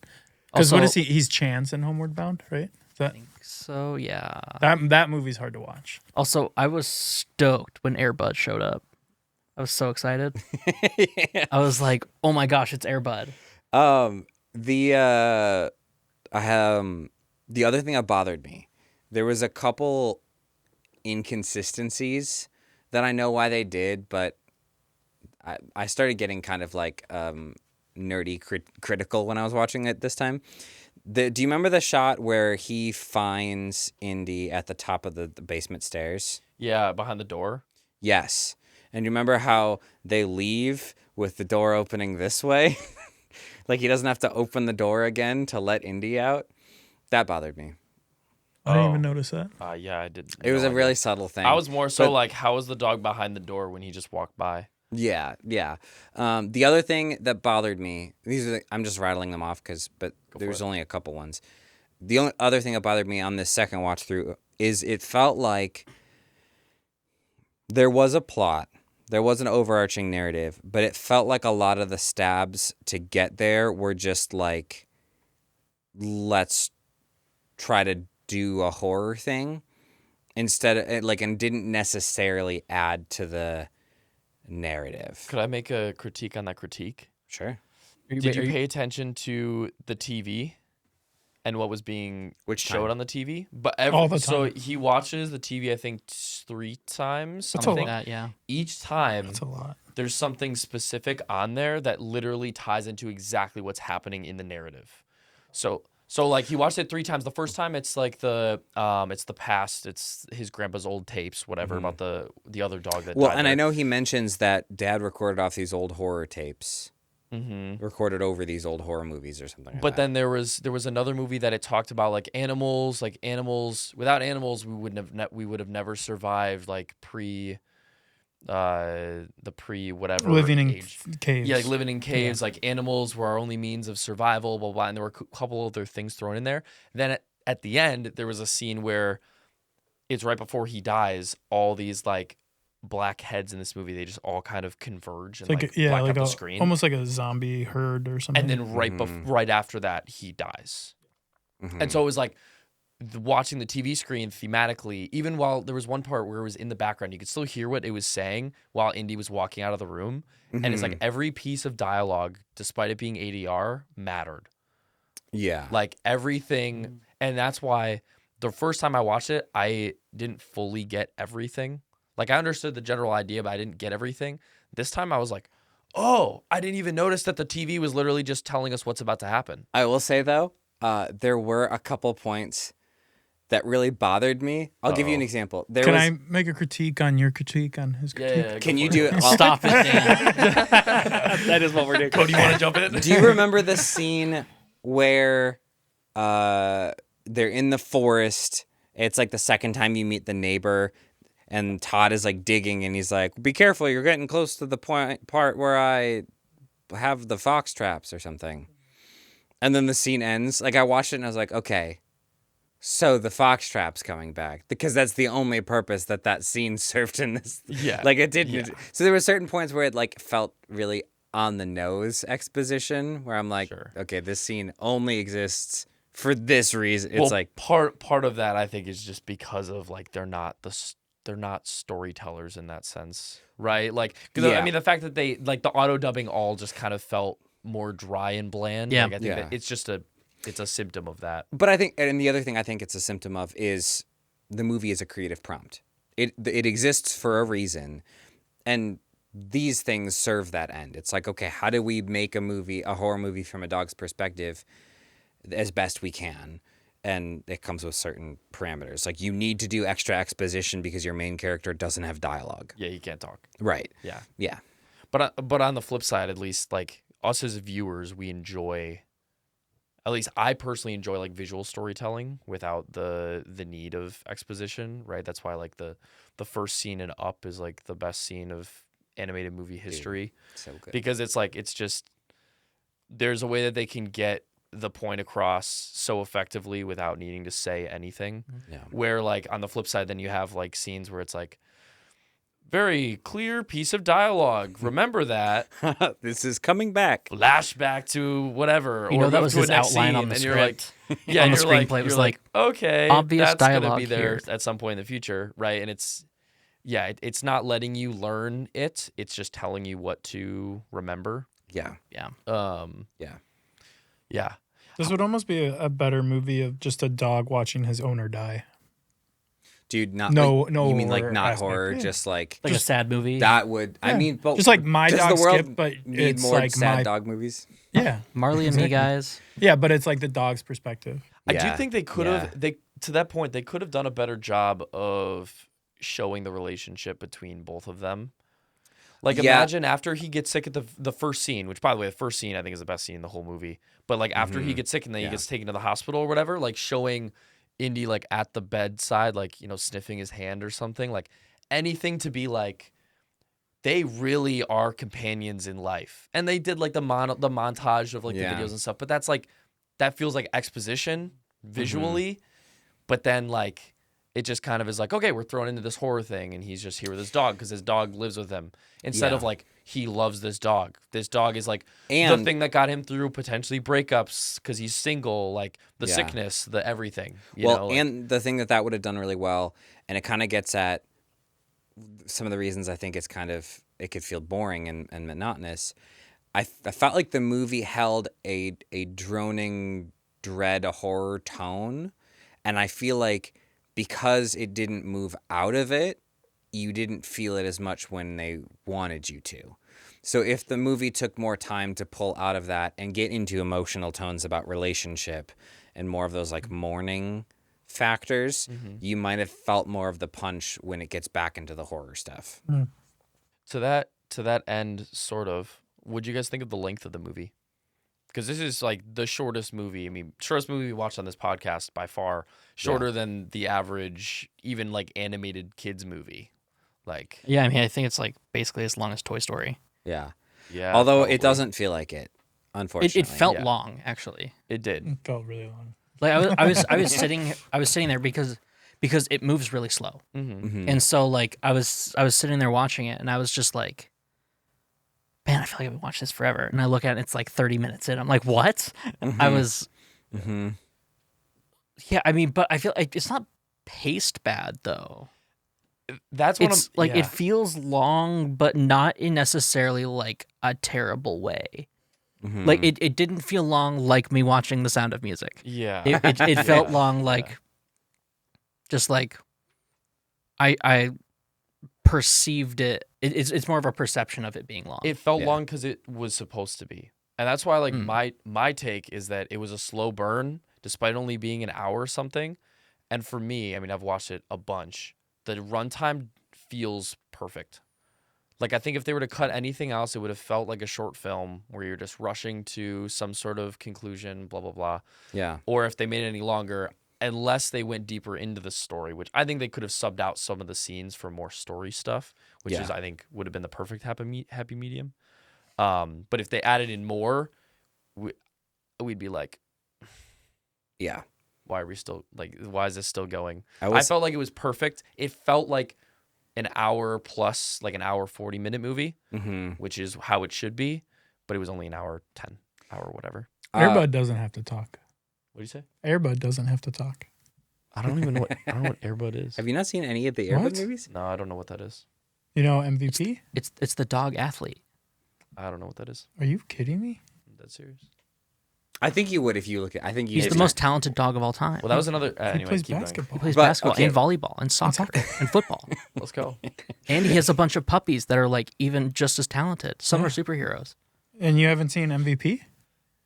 because what Also- is he? He's Chance in Homeward Bound, right? Is that So yeah. that movie's hard to watch. Also, I was stoked when Air Bud showed up. I was so excited. I was like, "Oh my gosh, it's Air Bud!" The other thing that bothered me, there was a couple inconsistencies that I know why they did, but I started getting kind of like nerdy critical when I was watching it this time. Do you remember the shot where he finds Indy at the top of the basement stairs? Yeah, behind the door. Yes. And you remember how they leave with the door opening this way? Like he doesn't have to open the door again to let Indy out? That bothered me. I didn't Oh. even notice that. Yeah, I did. It was no a idea. really subtle thing. I was more so But- like, how was the dog behind the door when he just walked by? Yeah. The other thing that bothered me, I'm just rattling them off but there's only a couple ones. The only other thing that bothered me on this second watch through is it felt like there was a plot, there was an overarching narrative, but it felt like a lot of the stabs to get there were just like, let's try to do a horror thing instead of like, and didn't necessarily add to the narrative. Could I make a critique on that critique? Sure. Did you pay attention to the TV and what was being Which showed time? on the TV? But All the so time. he watches the TV, I think, 3 times. That's something. a lot. Yeah. Each time, That's a lot. there's something specific on there that literally ties into exactly what's happening in the narrative. So like he watched it 3 times. The first time it's like it's the past, it's his grandpa's old tapes, whatever, about the other dog that Well, died and there. I know he mentions that Dad recorded off these old horror tapes, Mm-hmm. recorded over these old horror movies or something. But then there was another movie that it talked about like animals. Without animals, we would have never survived like the pre whatever Living in age. caves. Yeah, like living in caves, like animals were our only means of survival, blah, blah, and there were a couple other things thrown in there. Then at the end, there was a scene where it's right before he dies, all these like black heads in this movie, they just all kind of converge and It's like yeah, black like up the screen. almost like a zombie herd or something. And then right after that, he dies. And so it was like watching the TV screen thematically, even while there was one part where it was in the background, you could still hear what it was saying while Indy was walking out of the room. And it's like every piece of dialogue, despite it being ADR, mattered. yeah, Like everything. And that's why the first time I watched it, I didn't fully get everything. Like I understood the general idea, but I didn't get everything. This time I was like, oh, I didn't even notice that the TV was literally just telling us what's about to happen. I will say though, there were a couple points that really bothered me. I'll give you an example. Can I make a critique on your critique on his critique? Yeah. Can you do it? Stop it, Dan. That is what we're doing. Cody, you want to jump in? Do you remember the scene where they're in the forest? It's like the second time you meet the neighbor, and Todd is like digging, and he's like, "Be careful, you're getting close to the part where I have the fox traps or something." And then the scene ends. Like I watched it and I was like, "Okay, so the fox trap's coming back, because that's the only purpose that scene served in this. Yeah. Like it didn't. Yeah. So there were certain points where it like felt really on the nose exposition, where I'm like, Sure. okay, this scene only exists for this reason. It's Well, like, part of that I think is just because of like they're not storytellers in that sense, right? Like, 'cause Yeah. I mean, the fact that they like the auto dubbing all just kind of felt more dry and bland. Yeah. Like, I think Yeah. that it's a symptom of that. but I think, and the other thing I think it's a symptom of is the movie is a creative prompt. It exists for a reason, and these things serve that end. It's like, okay, how do we make a horror movie from a dog's perspective as best we can? And it comes with certain parameters. Like, you need to do extra exposition because your main character doesn't have dialogue. Yeah, you can't talk. Right. Yeah. Yeah. But on the flip side, at least like us as viewers, we enjoy. At least I personally enjoy like visual storytelling without the need of exposition, right? That's why like the first scene in Up is like the best scene of animated movie history, So good. because it's just there's a way that they can get the point across so effectively without needing to say anything. Yeah. Where like on the flip side, then you have like scenes where it's like very clear piece of dialogue. Remember that. This is coming back. Flashback to whatever. You know, or that move was to a his next outline scene, on the and you're like, script. yeah, On the you're like, screenplay, it was you're like, okay, obvious that's gonna dialogue be there here. at some point in the future, right? And it's it's not letting you learn it. It's just telling you what to remember. Yeah. Yeah. Yeah. Yeah. This would almost be a better movie of just a dog watching his owner die. Dude, not No- like, no you mean like horror not aspect. horror, Yeah. just like Like a sad movie. that would. I Yeah. mean, but Just like My does Dog the world Skip, but need it's more like sad my dog movies. yeah, Marley and Me guys. yeah, but it's like the dog's perspective. I do Yeah. think they could Yeah. have to that point they could have done a better job of showing the relationship between both of them. Like, Yeah. imagine after he gets sick at the first scene, which, by the way, the first scene I think is the best scene in the whole movie. But like after he gets sick and then Yeah. he gets taken to the hospital or whatever, like showing Indy like at the bedside, like, you know, sniffing his hand or something, like anything to be like they really are companions in life. And they did like the montage of like Yeah. the videos and stuff, but that's like that feels like exposition visually, but then like it just kind of is like, okay, we're thrown into this horror thing and he's just here with his dog because his dog lives with him, instead Yeah. of like he loves this dog. This dog is like the And- thing that got him through potentially breakups because he's single, like the Yeah. sickness, the everything. You Well, know, like- and the thing that would have done really well, and it kind of gets at some of the reasons I think it could feel boring and monotonous. I felt like the movie held a droning dread horror tone, and I feel like because it didn't move out of it, you didn't feel it as much when they wanted you to. So if the movie took more time to pull out of that and get into emotional tones about relationship and more of those like mourning factors, you might have felt more of the punch when it gets back into the horror stuff. to that end, sort of, what'd you guys think of the length of the movie? Because this is like the shortest movie. I mean, shortest movie we watched on this podcast by far, shorter than the average, even like animated kids movie. Like, Yeah, I mean, I think it's like basically as long as Toy Story. Yeah. yeah. Although probably. it doesn't feel like it, unfortunately. It felt Yeah. long, actually. It did. It felt really long. Like I was sitting there because it moves really slow, Mm-hmm. and so like I was sitting there watching it, and I was just like, man, I feel like I've been watching this forever. And I look at it, it's like 30 minutes in. I'm like, what? I was, yeah. I mean, but I feel like it's not paced bad though. That's what It's I'm like yeah. it feels long, but not in necessarily like a terrible way. Like it didn't feel long like me watching The Sound of Music. Yeah. It felt long like just like I perceived it. It's more of a perception of it being long. It felt Yeah. long because it was supposed to be, and that's why like my take is that it was a slow burn despite only being an hour or something. And for me, I mean, I've watched it a bunch. The runtime feels perfect. Like, I think if they were to cut anything else, it would have felt like a short film where you're just rushing to some sort of conclusion, blah blah blah. Yeah. Or if they made it any longer, unless they went deeper into the story, which I think they could have subbed out some of the scenes for more story stuff, which Yeah. is, I think, would have been the perfect happy medium. But if they added in more, we'd be like, Yeah. why are we still like? Why is this still going? I felt like it was perfect. It felt like an hour plus, like an hour 40-minute movie, which is how it should be. But it was only an hour 10, hour whatever. Airbud doesn't have to talk. What do you say? Airbud doesn't have to talk. I don't even know what Airbud is. Have you not seen any of the Airbud What? movies? No, I don't know what that is. You know MVP? It's the dog athlete. I don't know what that is. Are you kidding me? I'm dead serious. I think you would if you look at. I think you. He's the most talented dog of all time. Well, that was another. He Anyway, plays keep going. basketball. He plays But, basketball okay. and volleyball and soccer and football. Let's go. And he has a bunch of puppies that are like even just as talented. Some Yeah. are superheroes. And you haven't seen MVP?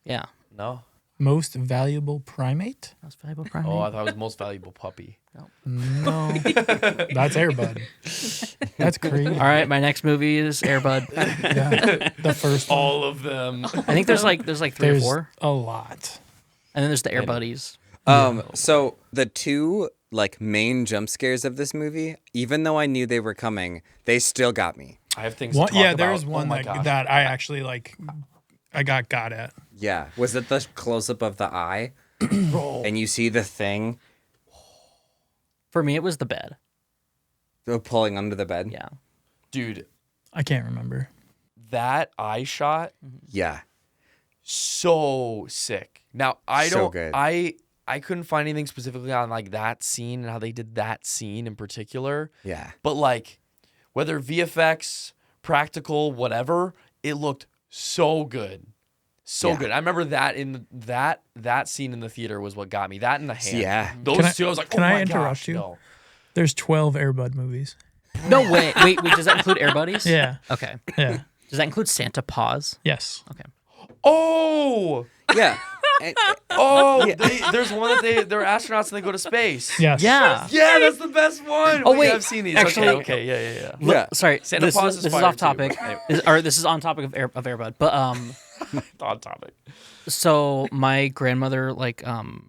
Yeah. No. Most valuable primate? That's valuable primate. Oh, I thought it was most valuable puppy. No. That's Airbud. That's crazy. All right, my next movie is Airbud. Yeah. The first one. All of them. I think there's like 3 or There's 4, a lot. and then there's the Air Buddies. So the two like main jump scares of this movie, even though I knew they were coming, they still got me. I have things. One, to talk yeah, about. there was Oh one my gosh. that I actually like. I got at. Yeah, was it the close up of the eye, and you see the thing For me, it was the bed. pulling under the bed? Yeah. Dude, I can't remember. that eye shot, Yeah. so sick. Now I So don't. good. I couldn't find anything specifically on like that scene and how they did that scene in particular. Yeah. But like, whether VFX, practical, whatever, it looked so good. So Yeah. good. I remember that in that scene in the theater was what got me. That in the hand. Yeah. Those Can I- two, I was like, can oh I my interrupt gosh, you? no. There's 12 Airbud movies. No way. Wait. Does that include Air Buddies? Yeah. Okay. Yeah. Does that include Santa Paws? Yes. Okay. Oh, Yeah. And- there's one that they're astronauts and they go to space. Yes. Yeah. Yeah, that's the best one. Oh, wait, I've seen these. actually- okay, yeah. yeah. Sorry. Santa this Paws is, is this is fire off too. topic. Anyway. This is on topic of Airbud. But On topic. so my grandmother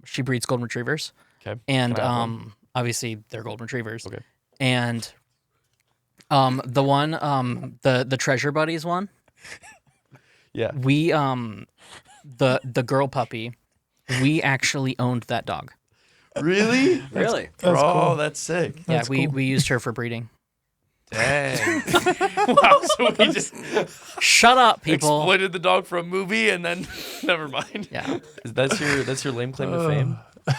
she breeds golden retrievers. Okay. And Can I have one? obviously they're golden retrievers. Okay. And the one the Treasure Buddies one, Yeah. we the girl puppy, we actually owned that dog. Really? Really? That's Bro, cool. that's sick. That's yeah, cool. we used her for breeding. Dang. Wow. So we just Shut up, people. exploited the dog for a movie and then never mind. Yeah. That's your lame claim to fame.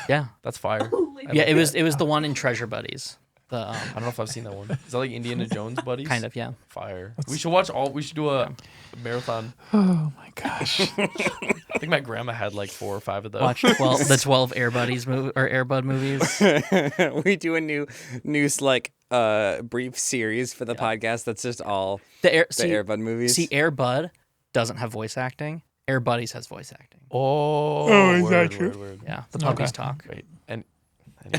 Yeah. That's fire. Yeah, it was the one in Treasure Buddies. The I don't know if I've seen that one. Is that like Indiana Jones buddies? kind of, yeah. Fire. We should watch all. We should do a marathon. Oh my gosh. I think my grandma had like 4 or 5 of those. Watch the 12 Air Buddies movie or Air Bud movies. We do a new like brief series for the podcast that's just all The Air the Airbud movies. See, Air Bud doesn't have voice acting. Air Buddies has voice acting. Oh, is that word, true? Word. Yeah, the puppies Okay. talk. Wait, and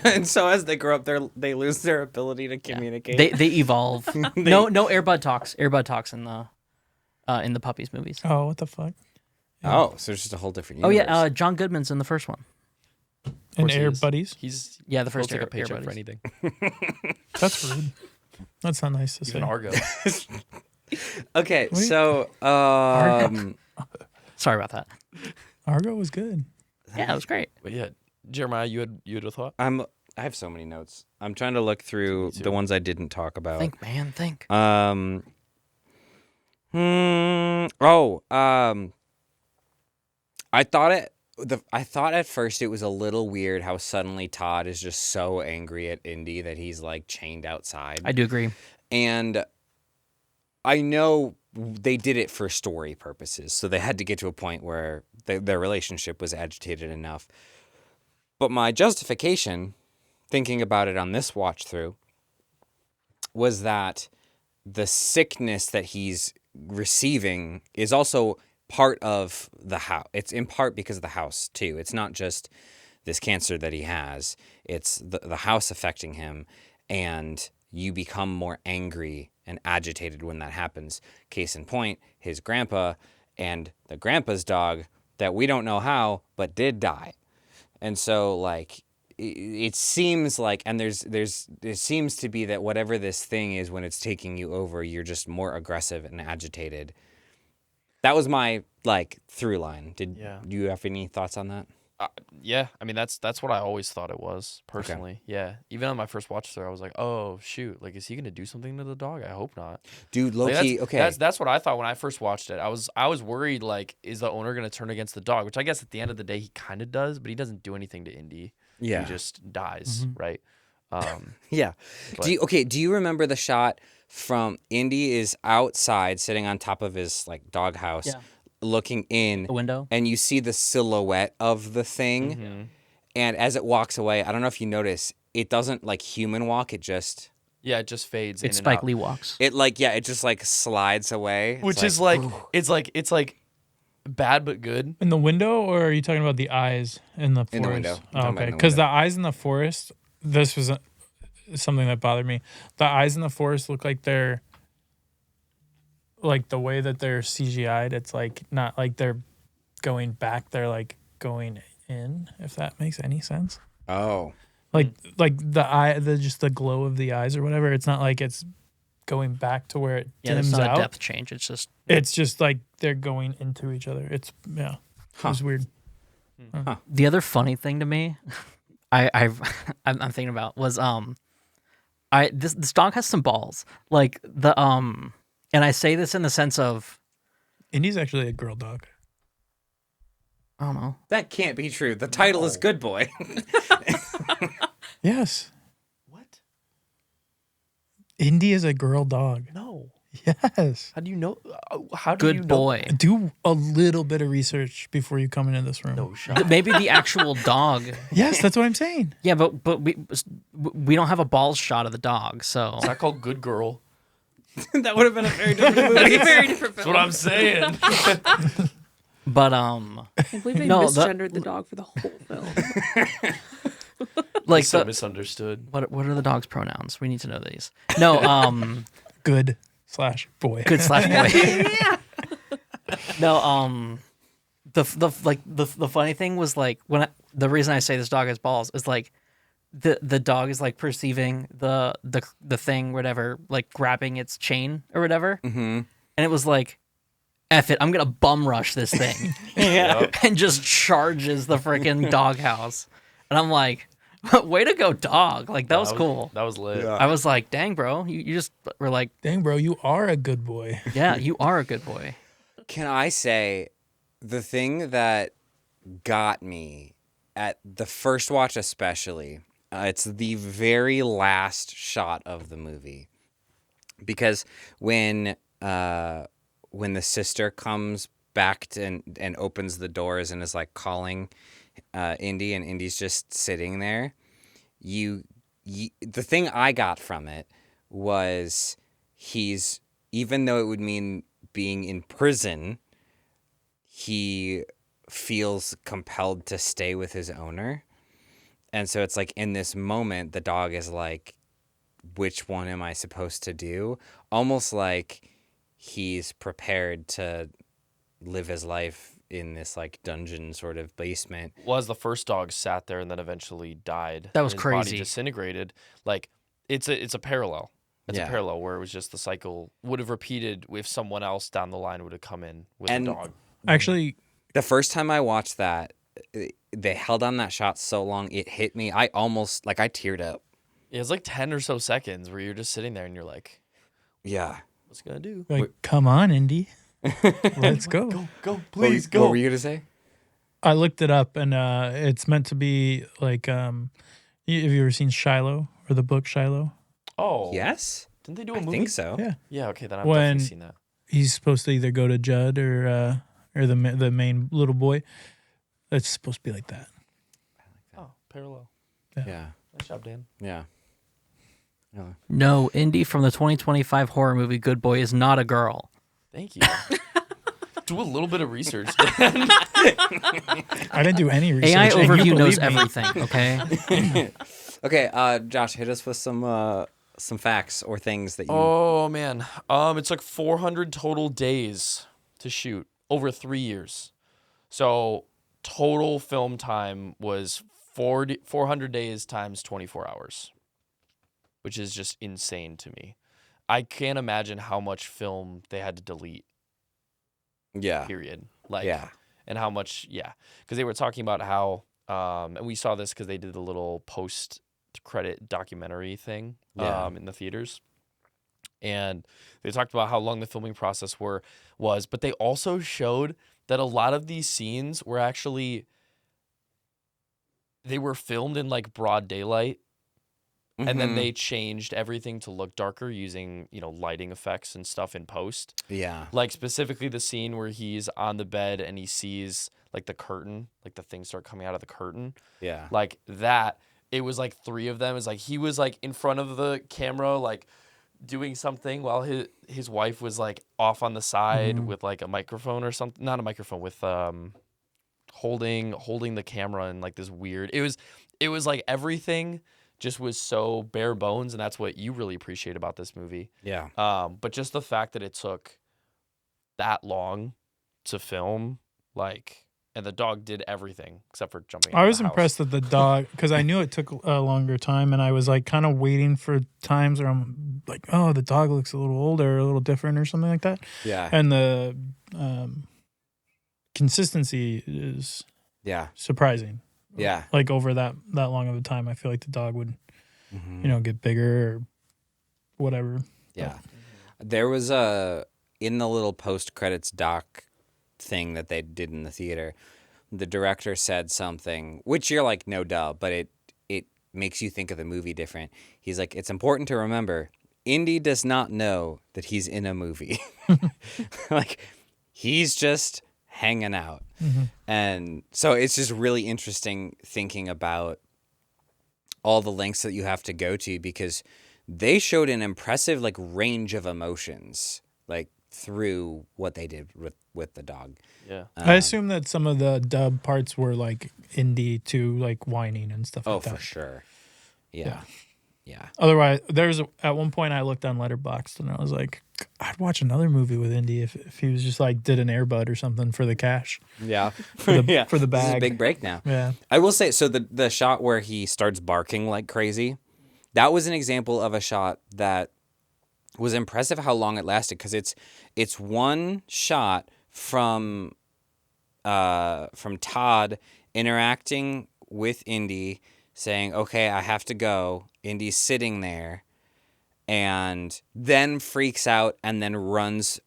and so as they grow up, they lose their ability to communicate. They evolve. No Air Bud talks. Air Bud talks in the puppies movies. Oh, what the fuck? Oh, so it's just a whole different Oh universe. yeah, John Goodman's in the first one. And course he Air is. Buddies? he's Yeah, the he'll first take Air, a paycheck Air for Buddies. anything. That's rude. That's not nice to say. Even Argo. Okay, Wait. so Sorry about that. Argo was good. Yeah, it was great. But yeah, Jeremiah, you had a thought? I have so many notes. I'm trying to look through Me too. the ones I didn't talk about. Think, man, think. I thought at first it was a little weird how suddenly Todd is just so angry at Indy that he's like chained outside. I do agree. And I know they did it for story purposes, so they had to get to a point where their relationship was agitated enough. But my justification, thinking about it on this watch through, was that the sickness that he's receiving is also part of the house. It's in part because of the house too. It's not just this cancer that he has. It's the house affecting him, and you become more angry and agitated when that happens. Case in point, his grandpa and the grandpa's dog that we don't know how, but did die. And so like it seems like, and there seems to be that whatever this thing is, when it's taking you over, you're just more aggressive and agitated. That was my like through line. Did Yeah. you have any thoughts on that? Yeah, I mean that's what I always thought it was personally. Yeah, even on my first watch through, I was like, oh shoot, like is he gonna do something to the dog? I hope not. Dude, low Like, key, okay. That's what I thought when I first watched it. I was worried like, is the owner gonna turn against the dog? Which I guess at the end of the day he kind of does, but he doesn't do anything to Indy. Yeah. He just dies, right? Yeah. But- Do you remember the shot from Indy is outside sitting on top of his like doghouse Yeah. looking in The window. and you see the silhouette of the thing Mm-hmm. and as it walks away, I don't know if you notice, it doesn't like human walk, it just Yeah, it just fades. It's in Spike and out. Lee walks. it like it just like slides away. It's Which is like it's like bad but good. In the window, or are you talking about the eyes in the forest? In the window. I'm Oh, talking about okay, in the because the window. eyes in the forest. This was something that bothered me. The eyes in the forest look like they're like the way that they're CGI'd. It's like not like they're going back. They're like going in. If that makes any sense. oh. Like the eye, just the glow of the eyes or whatever. It's not like it's going back to where it Yeah, there's dims not out. a depth change. It's just It's just like they're going into each other. It's It was weird. the other funny thing to me. I'm thinking about was this dog has some balls. Like the and I say this in the sense of Indy's actually a girl dog. I don't know. That can't be true. The title is Good Boy. Yes, What? Indy is a girl dog. No. Yes. How do you know? How do you Good know? boy. Do a little bit of research before you come into this room. No shot. Maybe the actual dog. Yes, that's what I'm saying. Yeah, but we don't have a balls shot of the dog, so It's not called Good Girl. That would have been a very different movie. It's a very different That's film. what I'm saying. but I can't believe they No, the- misgendered the dog for the whole film. like so the, misunderstood. what are the dog's pronouns? We need to know these. No, Good/boy. good slash boy. No, the funny thing was like the reason I say this dog has balls is like the dog is like perceiving the thing whatever like grabbing its chain or whatever, and it was like, F it, I'm gonna bum rush this thing, and just charges the freaking doghouse, and I'm like, way to go, dog! Like that was cool. That was lit. Yeah. I was like, dang, bro, you just were like, Dang, bro, you are a good boy. yeah, you are a good boy. Can I say the thing that got me at the first watch, especially, it's the very last shot of the movie, because when the sister comes back and opens the doors and is like calling Indy, and Indy's just sitting there, the thing I got from it was even though it would mean being in prison, he feels compelled to stay with his owner. And so it's like in this moment, the dog is like, which one am I supposed to do? Almost like he's prepared to live his life in this like dungeon sort of basement. Was the first dog sat there and then eventually died. That was and his body crazy. disintegrated. Like it's a parallel. It's Yeah. a parallel where it was just the cycle would have repeated if someone else down the line would have come in with And- a dog. Actually, The first time I watched that, they held on that shot so long, it hit me. I almost, like, I teared up. Yeah, it's like 10 or so seconds where you're just sitting there and you're like, Yeah. what's it gonna do? like, come on, Indy. Let's go. Go, Please go. What were you going to say? I looked it up, and it's meant to be like, have you ever seen Shiloh or the book Shiloh? Oh. Yes? Didn't they do a I movie? think so. Yeah. Yeah, okay, then I've When- definitely seen that. He's supposed to either go to Judd or the main little boy. It's supposed to be like that. Oh, parallel. Yeah. Nice job, Dan. Yeah. No, Indy from the 2025 horror movie Good Boy is not a girl. Thank you. Do a little bit of research, Dan. I didn't do any research. AI and you overview knows believe me. everything. Okay. Okay, Josh, hit us with some facts or things that you... Oh man, it's like 400 total days to shoot over 3 years. So total film time was 400 days times 24 hours, which is just insane to me. I can't imagine how much film they had to delete. Yeah. Period. Like, Yeah. and how much, yeah, because they were talking about how and we saw this because they did the little post-credit documentary thing in the theaters. And they talked about how long the filming process was, but they also showed that a lot of these scenes were actually they were filmed in like broad daylight, and then they changed everything to look darker using, lighting effects and stuff in post. Yeah. Like specifically the scene where he's on the bed and he sees like the curtain, like the things start coming out of the curtain. Yeah. Like that, it was like 3 of them. It's like he was like in front of the camera, like doing something while his wife was like off on the side with like a microphone or something. Not a microphone, with holding the camera and like this weird. It was like everything just was so bare bones, and that's what you really appreciate about this movie. Yeah. But just the fact that it took that long to film, like, and the dog did everything except for jumping out I of was the house. impressed that the dog, because I knew it took a longer time, and I was like kind of waiting for times where I'm like, oh, the dog looks a little older, a little different, or something like that. Yeah. And the consistency is surprising. Yeah. Like over that long of a time, I feel like the dog would, get bigger or whatever. Yeah. There was in the little post-credits doc thing that they did in the theater, the director said something, which you're like, no duh, but it makes you think of the movie different. He's like, it's important to remember, Indy does not know that he's in a movie. Like, he's just hanging out. And so it's just really interesting thinking about all the lengths that you have to go to, because they showed an impressive like range of emotions like through what they did with the dog. Yeah. I assume that some of the dub parts were like indie too, like whining and stuff like that. Oh, for sure. Yeah. Otherwise, at one point I looked on Letterboxd and I was like, I'd watch another movie with Indy if he was just like did an Airbud or something for the cash. Yeah. For the for the This is a bag. big break now. Yeah. I will say, so the shot where he starts barking like crazy, that was an example of a shot that was impressive how long it lasted, because it's one shot from Todd interacting with Indy, saying, okay, I have to go. Indy's sitting there and then freaks out and then runs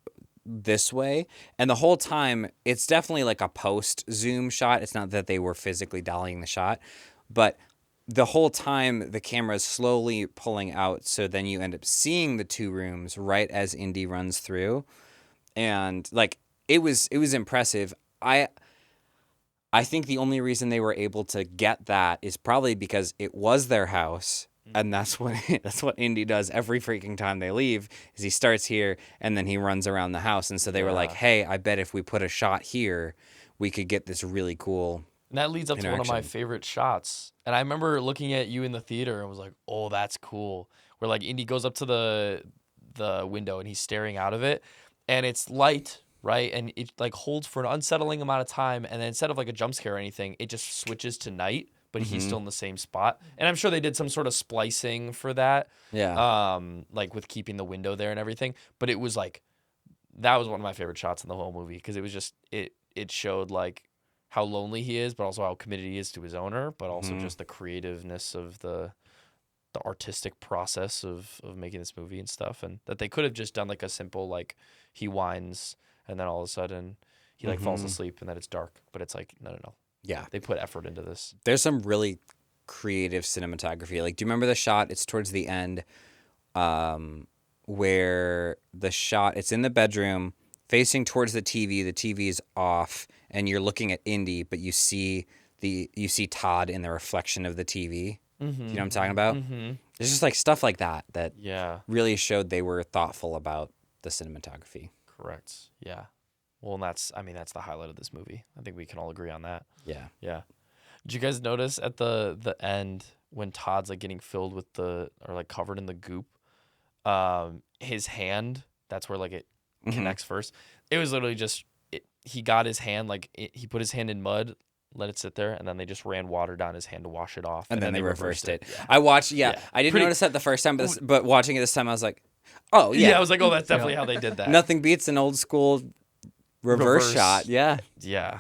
this way. And the whole time, it's definitely like a post zoom shot. It's not that they were physically dollying the shot, but the whole time the camera is slowly pulling out. So then you end up seeing the 2 rooms right as Indy runs through. And like, it was impressive. I think the only reason they were able to get that is probably because it was their house, and that's what Indy does every freaking time they leave. Is he starts here and then he runs around the house, and so they were like, "Hey, I bet if we put a shot here, we could get this really cool." And that leads up to one of my interaction. favorite shots. And I remember looking at you in the theater and was like, "Oh, that's cool." Where like Indy goes up to the window and he's staring out of it, and it's light. Right, and it like holds for an unsettling amount of time, and then instead of like a jump scare or anything, it just switches to night, but he's still in the same spot. And I'm sure they did some sort of splicing for that, like with keeping the window there and everything. But it was like, that was one of my favorite shots in the whole movie, because it was just it showed like how lonely he is, but also how committed he is to his owner, but also just the creativeness of the artistic process of making this movie and stuff, and that they could have just done like a simple like he whines. And then all of a sudden, he like falls asleep, and then it's dark. But it's like, no. Yeah. They put effort into this. There's some really creative cinematography. Like, do you remember the shot? It's towards the end, where it's in the bedroom, facing towards the TV. The TV is off, and you're looking at Indy, but you see Todd in the reflection of the TV. You know what I'm talking about? There's just like stuff like that really showed they were thoughtful about the cinematography. Correct. Yeah. Well, and that's the highlight of this movie. I think we can all agree on that. Yeah. Yeah. Did you guys notice at the end when Todd's like getting filled with or like covered in the goop, his hand, that's where like it connects first. It was literally just, he got his hand, he put his hand in mud, let it sit there, and then they just ran water down his hand to wash it off. And then they reversed it. Yeah. I watched, I didn't notice that the first time, but watching it this time, I was like, oh, yeah. Yeah, I was like, oh, that's definitely how they did that. Nothing beats an old school reverse shot. Yeah. Yeah.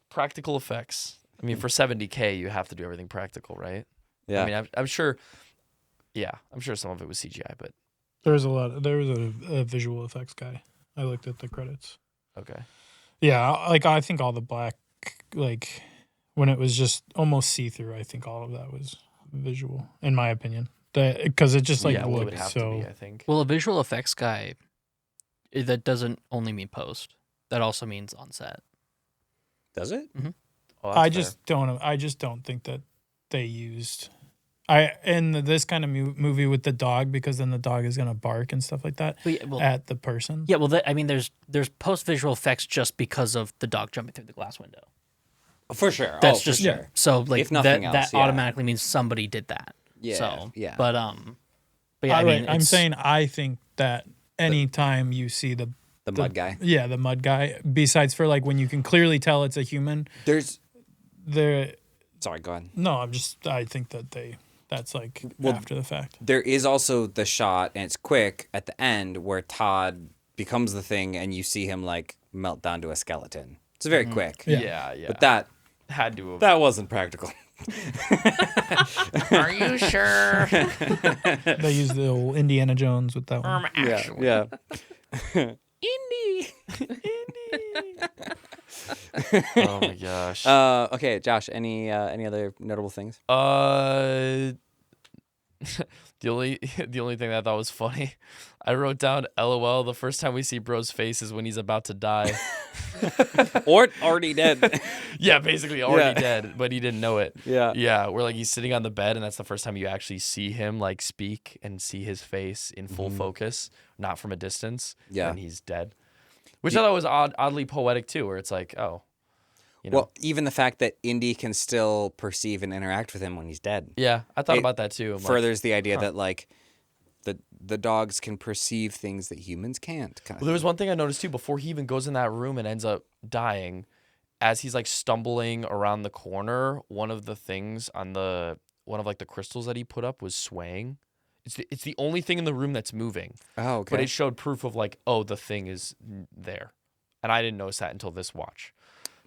Practical effects. I mean, for 70K, you have to do everything practical, right? Yeah. I mean, I'm sure. Yeah, I'm sure some of it was CGI, but There was a visual effects guy. I looked at the credits. okay. Yeah, like I think all the black, like when it was just almost see through. I think all of that was visual, in my opinion. Because it just like yeah, well, it would looked have so. to be, I think. Well, a visual effects guy, that doesn't only mean post. That also means on set. Does it? Oh, I that's fair. just don't think that they used in this kind of movie with the dog, because then the dog is gonna bark and stuff like that But yeah, well, at the person. yeah, well, I mean, there's post visual effects just because of the dog jumping through the glass window. For sure. That's for just sure. so like If nothing that else, yeah. automatically means somebody did that. Yeah, So yeah. but yeah, I mean, I'm it's- saying I think that anytime you see the mud guy. yeah, the mud guy, besides for like when you can clearly tell it's a human, Sorry, go ahead. I think that that's like Well, after the fact. There is also the shot, and it's quick at the end, where Todd becomes the thing, and you see him like melt down to a skeleton. It's very quick. Yeah. But that had to have. that wasn't practical. Are you sure? They used the old Indiana Jones with that one. Yeah. Oh my gosh. Okay, Josh. Any other notable things? The only thing that I thought was funny, I wrote down LOL. The first time we see Bro's face is when he's about to die. Or already dead. Yeah, basically already dead, but he didn't know it. Yeah. Yeah, where like he's sitting on the bed, and that's the first time you actually see him like speak and see his face in full focus, not from a distance. Yeah. and he's dead, which I thought was oddly poetic too, where it's like, oh, you know. Well, even the fact that Indy can still perceive and interact with him when he's dead Yeah, I thought it about that too. I'm like, furthers the idea that like the dogs can perceive things that humans can't. Well, there was one thing I noticed too before he even goes in that room and ends up dying. As he's like stumbling around the corner, one of the things on the crystals that he put up was swaying. It's the only thing in the room that's moving. Oh, okay. But it showed proof of like, oh, the thing is there, and I didn't notice that until this watch.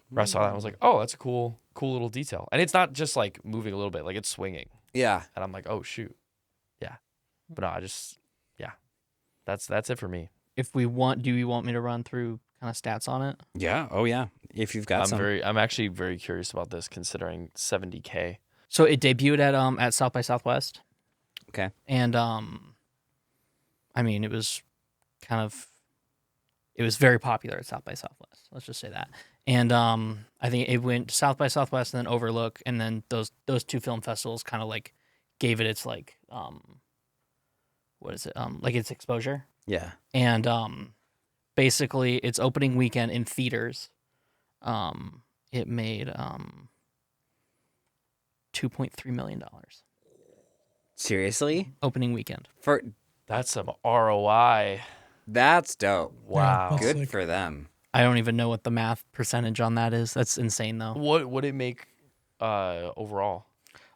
Where I saw that, I was like, oh, that's a cool little detail. And it's not just like moving a little bit, like it's swinging. Yeah. And I'm like, oh shoot, yeah. But no, that's it for me. do you want me to run through kind of stats on it? Yeah. Oh, yeah. If you've got some. I'm actually very curious about this, considering 70K. So it debuted at South by Southwest. Okay. And I mean, it was very popular at South by Southwest. Let's just say that. And I think it went South by Southwest and then Overlook, and then those two film festivals kind of like gave it its like what is it? Like its exposure. Yeah. And basically its opening weekend in theaters, it made $2.3 million Seriously? opening weekend. That's some ROI. That's dope. Wow. that's Good sick. for them. I don't even know what the math percentage on that is. That's insane though. What would it make overall?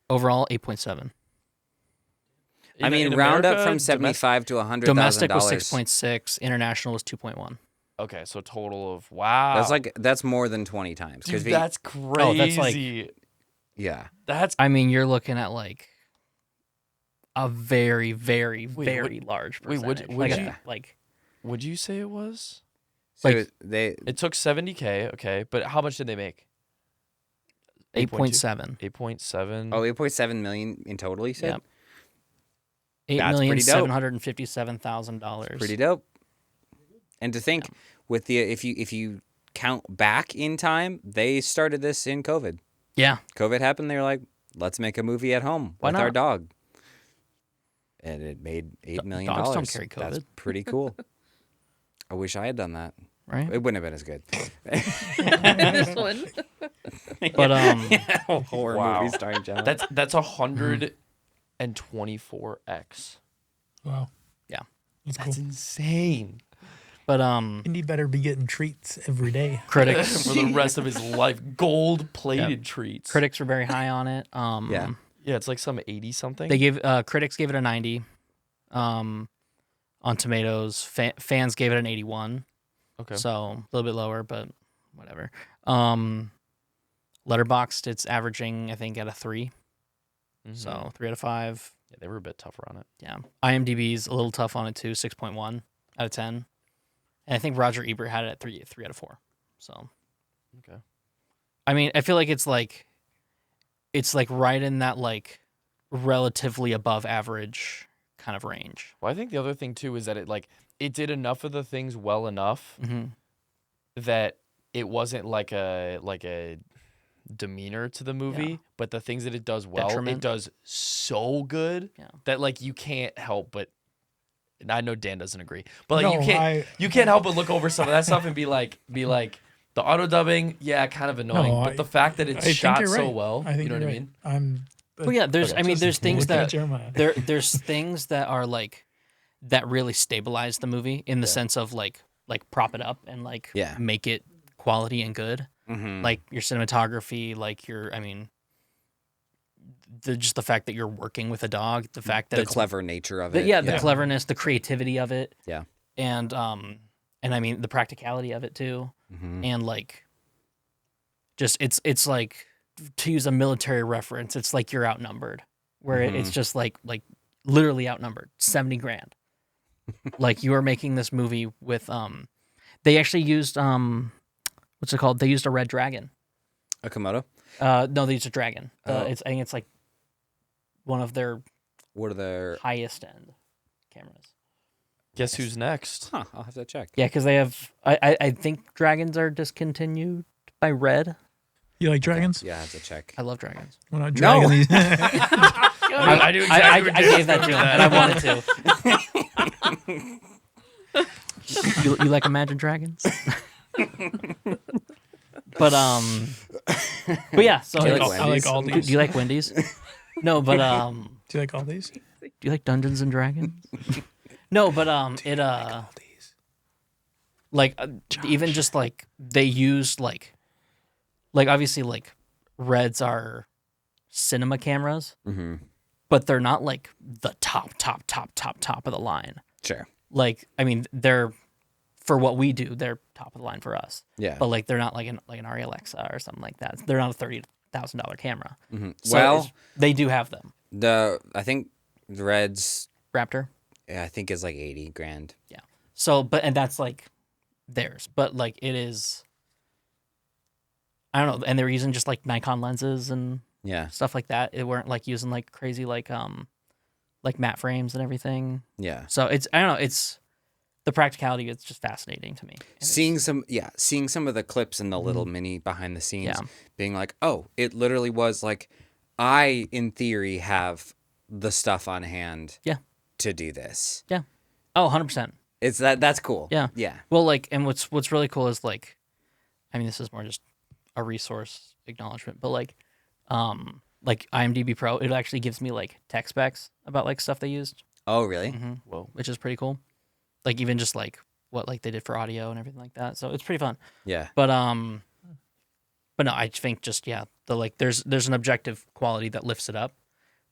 Overall, 8.7. I mean, In round up America, from domestic- $75 to $100,000. Domestic was 6.6. International was 2.1. Okay, so total of wow. That's more than 20 times. Dude, 'Cause that's crazy. Oh, that's like- yeah. That's I mean, you're looking at like a very, very, Wait, very large wait, percentage. would like, you- like would you say it was? So Like- they It took 70K, okay, but how much did they make? 8.7. 8.7. 8.7 million in total, you said? Yep. Eight That's million pretty dope. $757,000. Pretty dope. And to think with the if you count back in time, they started this in COVID. Yeah. COVID happened, they were like, let's make a movie at home Why with our not? dog. And it made $8 million. Dogs don't carry That's COVID. pretty cool. I wish I had done that. Right. It wouldn't have been as good. This one. But Horror Wow. movie starring John. That's 124x. Wow. Yeah. That's That's cool. insane. but Indy better be getting treats every day. critics For the rest of his life, gold-plated treats. critics were very high on it. Yeah. Yeah, it's like some 80 something. They gave critics gave it a 90 on Tomatoes. Fans gave it an 81. Okay. So a little bit lower, but whatever. Letterboxd, it's averaging, I think, at a 3. Mhm. So 3 out of 5. Yeah, they were a bit tougher on it. Yeah. IMDb's a little tough on it too, 6.1 out of 10. And I think Roger Ebert had it at 3 out of 4. So, Okay. I mean, I feel like it's like right in that like relatively above average kind of range. Well, I think the other thing too is that it did enough of the things well enough Mm-hmm. that it wasn't like a demeanor to the movie, Yeah. but the things that it does well, Detriment. it does so good Yeah. that like you can't help but. And I know Dan doesn't agree, but like No, you can't help but look over some of that stuff and be like the auto dubbing, yeah, kind of annoying, No, but the fact that it's I think shot you're so right. well, I think you know you're what I right. mean? Well, yeah, there's Okay. I mean, there's things looking at that Jeremiah. there's things that are like that really stabilize the movie in the sense of like prop it up and like Yeah. make it quality and good. Mm-hmm. Like your cinematography, like just the fact that you're working with a dog, the fact that the it's clever nature of the, it. yeah, the cleverness, the creativity of it. Yeah. And I mean the practicality of it too. Mm-hmm. And like just it's like, to use a military reference, it's like you're outnumbered. Where it's just like literally outnumbered, 70 grand. Like you are making this movie with they actually used what's it called? They used a red dragon. A Komodo? No, they used a dragon. Oh. I think it's like one of their What are their... highest end cameras. Guess who's next? Huh, I'll have to check. Yeah, because they have. I think dragons are discontinued by Red. You like dragons? Yeah, I have to check. I love dragons. We're not No. dragging these. I knew exactly what I Dan gave that to him, and I wanted to. you like Imagine Dragons? but yeah. So Do you like it's- I like Wendy's? all do, these. do you like Wendy's? No, but Do you like all these? do you like Dungeons and Dragons? No, but like even just like they used like obviously like Reds are cinema cameras, Mm-hmm. but they're not like the top of the line. Sure. Like I mean they're, for what we do, they're top of the line for us. Yeah. But like they're not like an Arri Alexa or something like that. They're not a $30,000 camera. Mm-hmm. So Well, it's- they do have them. I think the Reds, Raptor. I think is like 80 grand. Yeah. So and that's like theirs, but like it is. I don't know, and they're using just like Nikon lenses and Yeah. stuff like that. It weren't like using like crazy like matte frames and everything. Yeah. So it's, I don't know, it's the practicality. It's just fascinating to me. And it's- Seeing some of the clips in the little mini behind the scenes, Yeah. being like, oh, it literally was like, I in theory have the stuff on hand. Yeah. To do this. Oh, 100%. It's that's cool. Yeah. Yeah. Well, like, and what's really cool is like, I mean, this is more just a resource acknowledgement, but like IMDb Pro, it actually gives me like tech specs about like stuff they used, Oh, really? Whoa. which is pretty cool. Like even just like what like they did for audio and everything like that. So it's pretty fun. Yeah. But no, I think just the like there's an objective quality that lifts it up,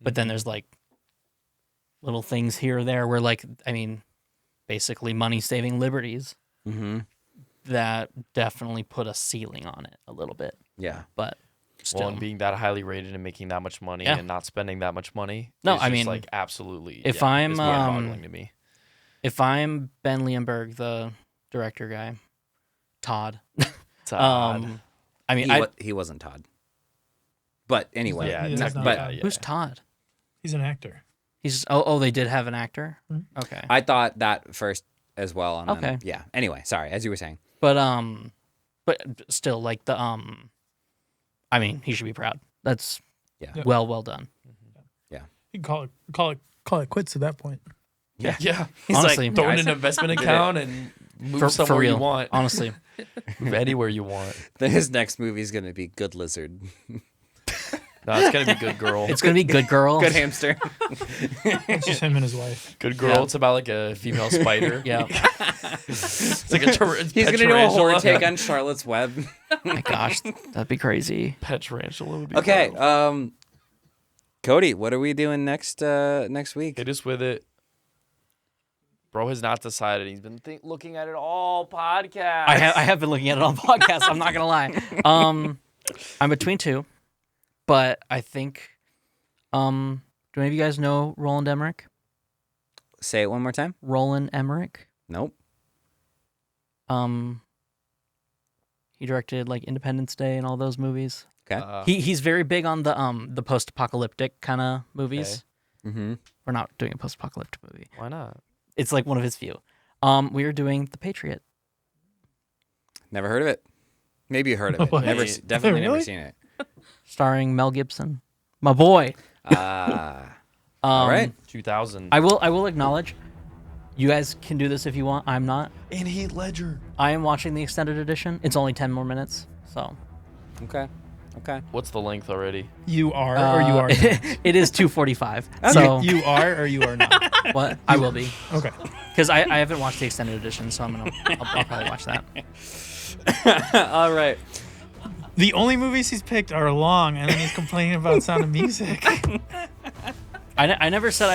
but then there's like little things here or there where like, I mean, basically money saving liberties Mm-hmm. that definitely put a ceiling on it a little bit. Yeah. But still, Well, and being that highly rated and making that much money Yeah. and not spending that much money. No, is I just, mean, like absolutely. if yeah, I'm, it's mind-boggling to me. if I'm Ben Leonberg, the director guy, Todd, Todd. I mean, He wasn't Todd. But anyway. yeah, He is tech- not but yeah, yeah. who's Todd? He's an actor. He's oh they did have an actor. Okay, I thought that first as well. And Okay. Then, yeah. Anyway, sorry. As you were saying. but still like the I mean, he should be proud. That's Yeah. well done. You can call it quits at that point. Yeah. He's Honestly, like, Throw in guys, an investment account and move for somewhere real, you want. honestly. Move anywhere you want. his next movie is gonna be Good Lizard. No, it's gonna be Good Girl. It's gonna be Good Girl. Good Hamster. It's just him and his wife. Good Girl. Yeah. It's about like a female spider. Yeah. It's like a He's gonna do a horror tarantula. take on Charlotte's Web. Oh my gosh, that'd be crazy. Pet tarantula would be Okay. wild. Cody, what are we doing next week? Hit us with it. Bro has not decided. He's been looking at it all podcast. I have been looking at it on podcasts. I'm not gonna lie. I'm between two, but I think. Do any of you guys know Roland Emmerich? Say it one more time. Roland Emmerich. Nope. He directed like Independence Day and all those movies. Okay. He's very big on the post-apocalyptic kind of movies. Mm-hmm. We're not doing a post-apocalyptic movie. Why not? It's like one of his few. We are doing The Patriot. Never heard of it. Maybe you heard of it. What? Never, definitely never Really? seen it. Starring Mel Gibson, my boy. All right. 2000. I will acknowledge, you guys can do this if you want. I'm not. And Heath Ledger. I am watching the extended edition. It's only 10 more minutes, so. Okay. What's the length already? You are or you are not? It is 2:45. So You are or you are not? what? I will be, Okay. because I haven't watched the extended edition, so I'll probably watch that. All right. The only movies he's picked are long, and then he's complaining about Sound of Music. I never said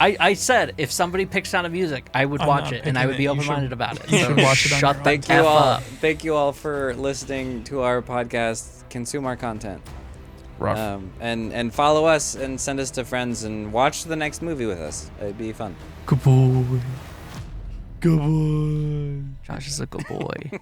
I said if somebody picked Sound of Music, I would I'm watch not it and I picking would it. be You open-minded should- about it. you So should watch it on shut your the own. Thank you F all. up. Thank you all for listening to our podcast. Consume our content. Rough. And follow us and send us to friends and watch the next movie with us. It'd be fun. Good boy. Good boy. Josh is a good boy.